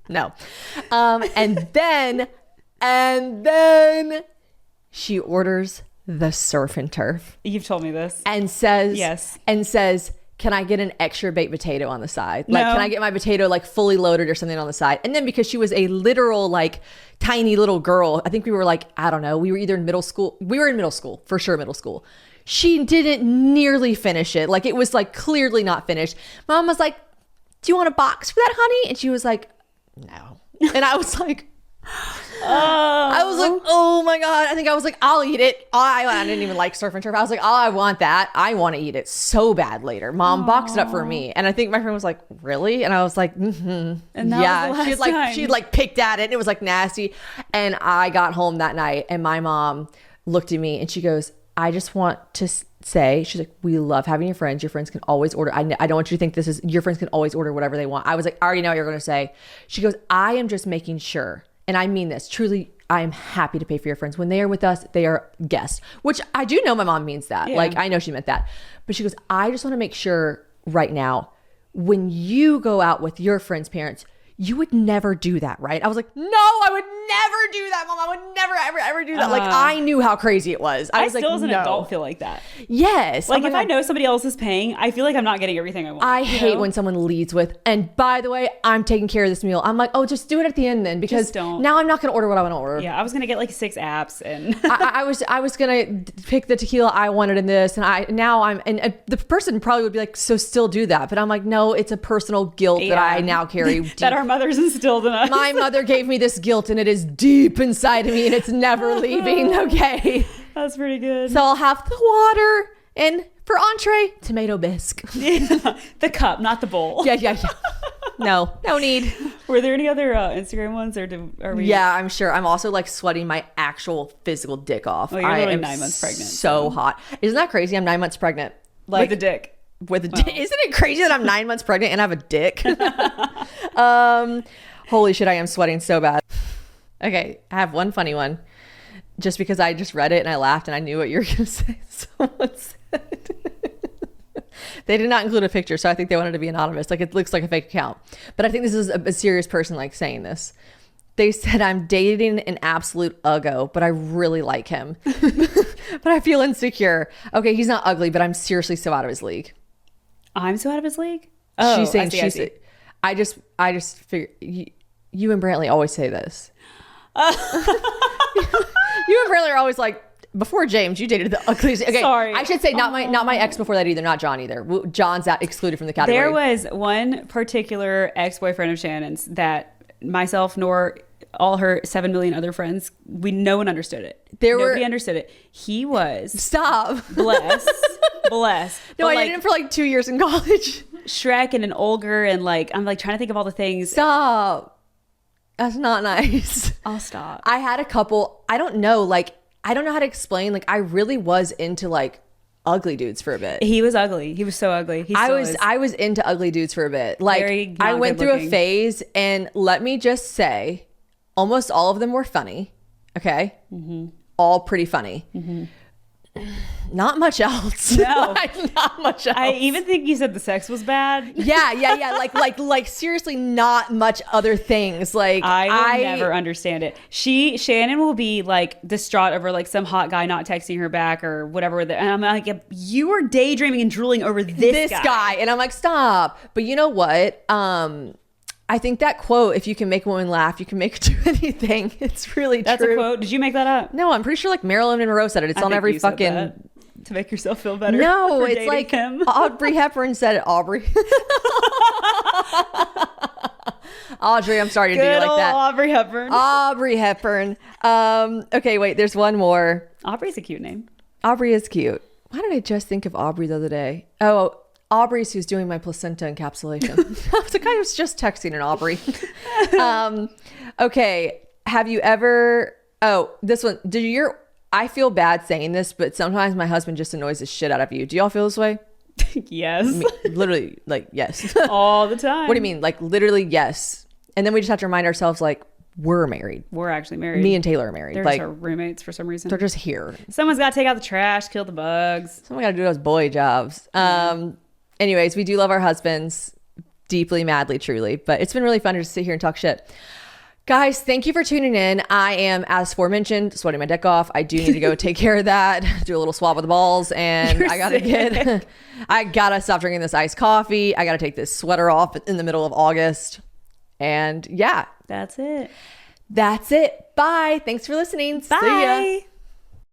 No. And then she orders the surf and turf. You've told me this. And says, yes. And says, can I get an extra baked potato on the side? Like, No. can I get my potato like fully loaded or something on the side? And then because she was a literal like tiny little girl, I think we were like, I don't know, we were either in middle school. We were in middle school, for sure middle school. She didn't nearly finish it. Like it was like clearly not finished. Mom was like, do you want a box for that, honey? And she was like, no. And I was like, oh my God. I think I was like, I'll eat it. I didn't even like surf and turf. I was like, oh, I want that. I want to eat it so bad later. Mom boxed it up for me. And I think my friend was like, really? And I was like, mm-hmm. And that was the last time. She'd like picked at it and it was like nasty. And I got home that night and my mom looked at me and she goes, I just want to say, she's like, we love having your friends. Your friends can always order. I don't want you to think this is, your friends can always order whatever they want. I was like, I already know what you're going to say. She goes, I am just making sure. And I mean this, truly, I am happy to pay for your friends. When they are with us, they are guests, which I do know my mom means that. Yeah. Like, I know she meant that. But she goes, I just want to make sure right now, when you go out with your friends' parents, you would never do that, right? I was like, no, I would never do that, Mom. I would never, ever do that. Like, I knew how crazy it was. I was still like, as an no. adult feel like that. Yes. Like if I know somebody else is paying, I feel like I'm not getting everything I want. I hate when someone leads with, and by the way, I'm taking care of this meal. I'm like, oh, just do it at the end then, because now I'm not going to order what I want to order. Yeah, I was going to get like 6 apps and I was going to pick the tequila I wanted in this, and and the person probably would be like, so still do that. But I'm like, no, it's a personal guilt that I now carry. that our mothers instilled in us. My mother gave me this guilt and it is deep inside of me and it's never leaving. Okay. That's pretty good. So I'll have the water and for entree, tomato bisque. The cup, not the bowl. Yeah. No need. Were there any other Instagram ones are we? Yeah, I'm sure. I'm also like sweating my actual physical dick off. Well, you're literally 9 months pregnant. So hot. Isn't that crazy? I'm 9 months pregnant. Like, with a dick. Isn't it crazy that I'm 9 months pregnant and I have a dick? Holy shit, I am sweating so bad. Okay, I have one funny one. Just because I just read it and I laughed and I knew what you were going to say. Someone said... They did not include a picture, so I think they wanted to be anonymous. Like, it looks like a fake account. But I think this is a serious person, like, saying this. They said, I'm dating an absolute uggo, but I really like him. But I feel insecure. Okay, he's not ugly, but I'm seriously so out of his league. I'm so out of his league? Oh, she's saying, I see. I just figure... You and Brantley always say this. You and Brantley are always like, before James, you dated the ugliest. Okay, sorry. I should say not my ex before that either, not John either. John's excluded from the category. There was one particular ex-boyfriend of Shannon's that myself nor all her 7 million other friends, no one understood it. Nobody understood it. He was blessed. No, I dated him for like 2 years in college. Shrek and an Olger and like I'm like trying to think of all the things. Stop. That's not nice. I'll stop. I had a couple. I don't know how to explain. Like, I really was into like ugly dudes for a bit. He was ugly. He was so ugly. I was into ugly dudes for a bit. Like, I went through a phase, and let me just say, almost all of them were funny. Okay, all pretty funny. Not much else. No, not much else. I even think you said the sex was bad. Yeah. Like seriously, not much other things. Like I never understand it. Shannon will be like distraught over like some hot guy not texting her back or whatever. And I'm like, you are daydreaming and drooling over this guy. And I'm like, stop. But you know what? I think that quote, if you can make a woman laugh, you can make her do anything. It's really true. That's a quote. Did you make that up? No, I'm pretty sure like Marilyn Monroe said it. It's on every fucking... To make yourself feel better. No, it's like him. Audrey Hepburn said it. Audrey, I'm sorry to do you like that. Aubrey Hepburn. Okay, wait, there's one more. Aubrey's a cute name. Aubrey is cute. Why did I just think of Aubrey the other day? Oh, Aubrey's who's doing my placenta encapsulation. I was just texting an Aubrey. Okay, have you ever... Oh, this one. I feel bad saying this, but sometimes my husband just annoys the shit out of you. Do y'all feel this way? Yes. Literally, like, yes. All the time. What do you mean? Like, literally, yes. And then we just have to remind ourselves, like, we're married. We're actually married. Me and Taylor are married. They're like, just our roommates for some reason. They're just here. Someone's got to take out the trash, kill the bugs. Someone got to do those boy jobs. Anyways, we do love our husbands deeply, madly, truly, but it's been really fun to just sit here and talk shit. Guys, thank you for tuning in. I am, as aforementioned, sweating my dick off. I do need to go take care of that, do a little swab of the balls, and I gotta stop drinking this iced coffee. I gotta take this sweater off in the middle of August. And yeah. That's it. Bye. Thanks for listening. Bye. See ya.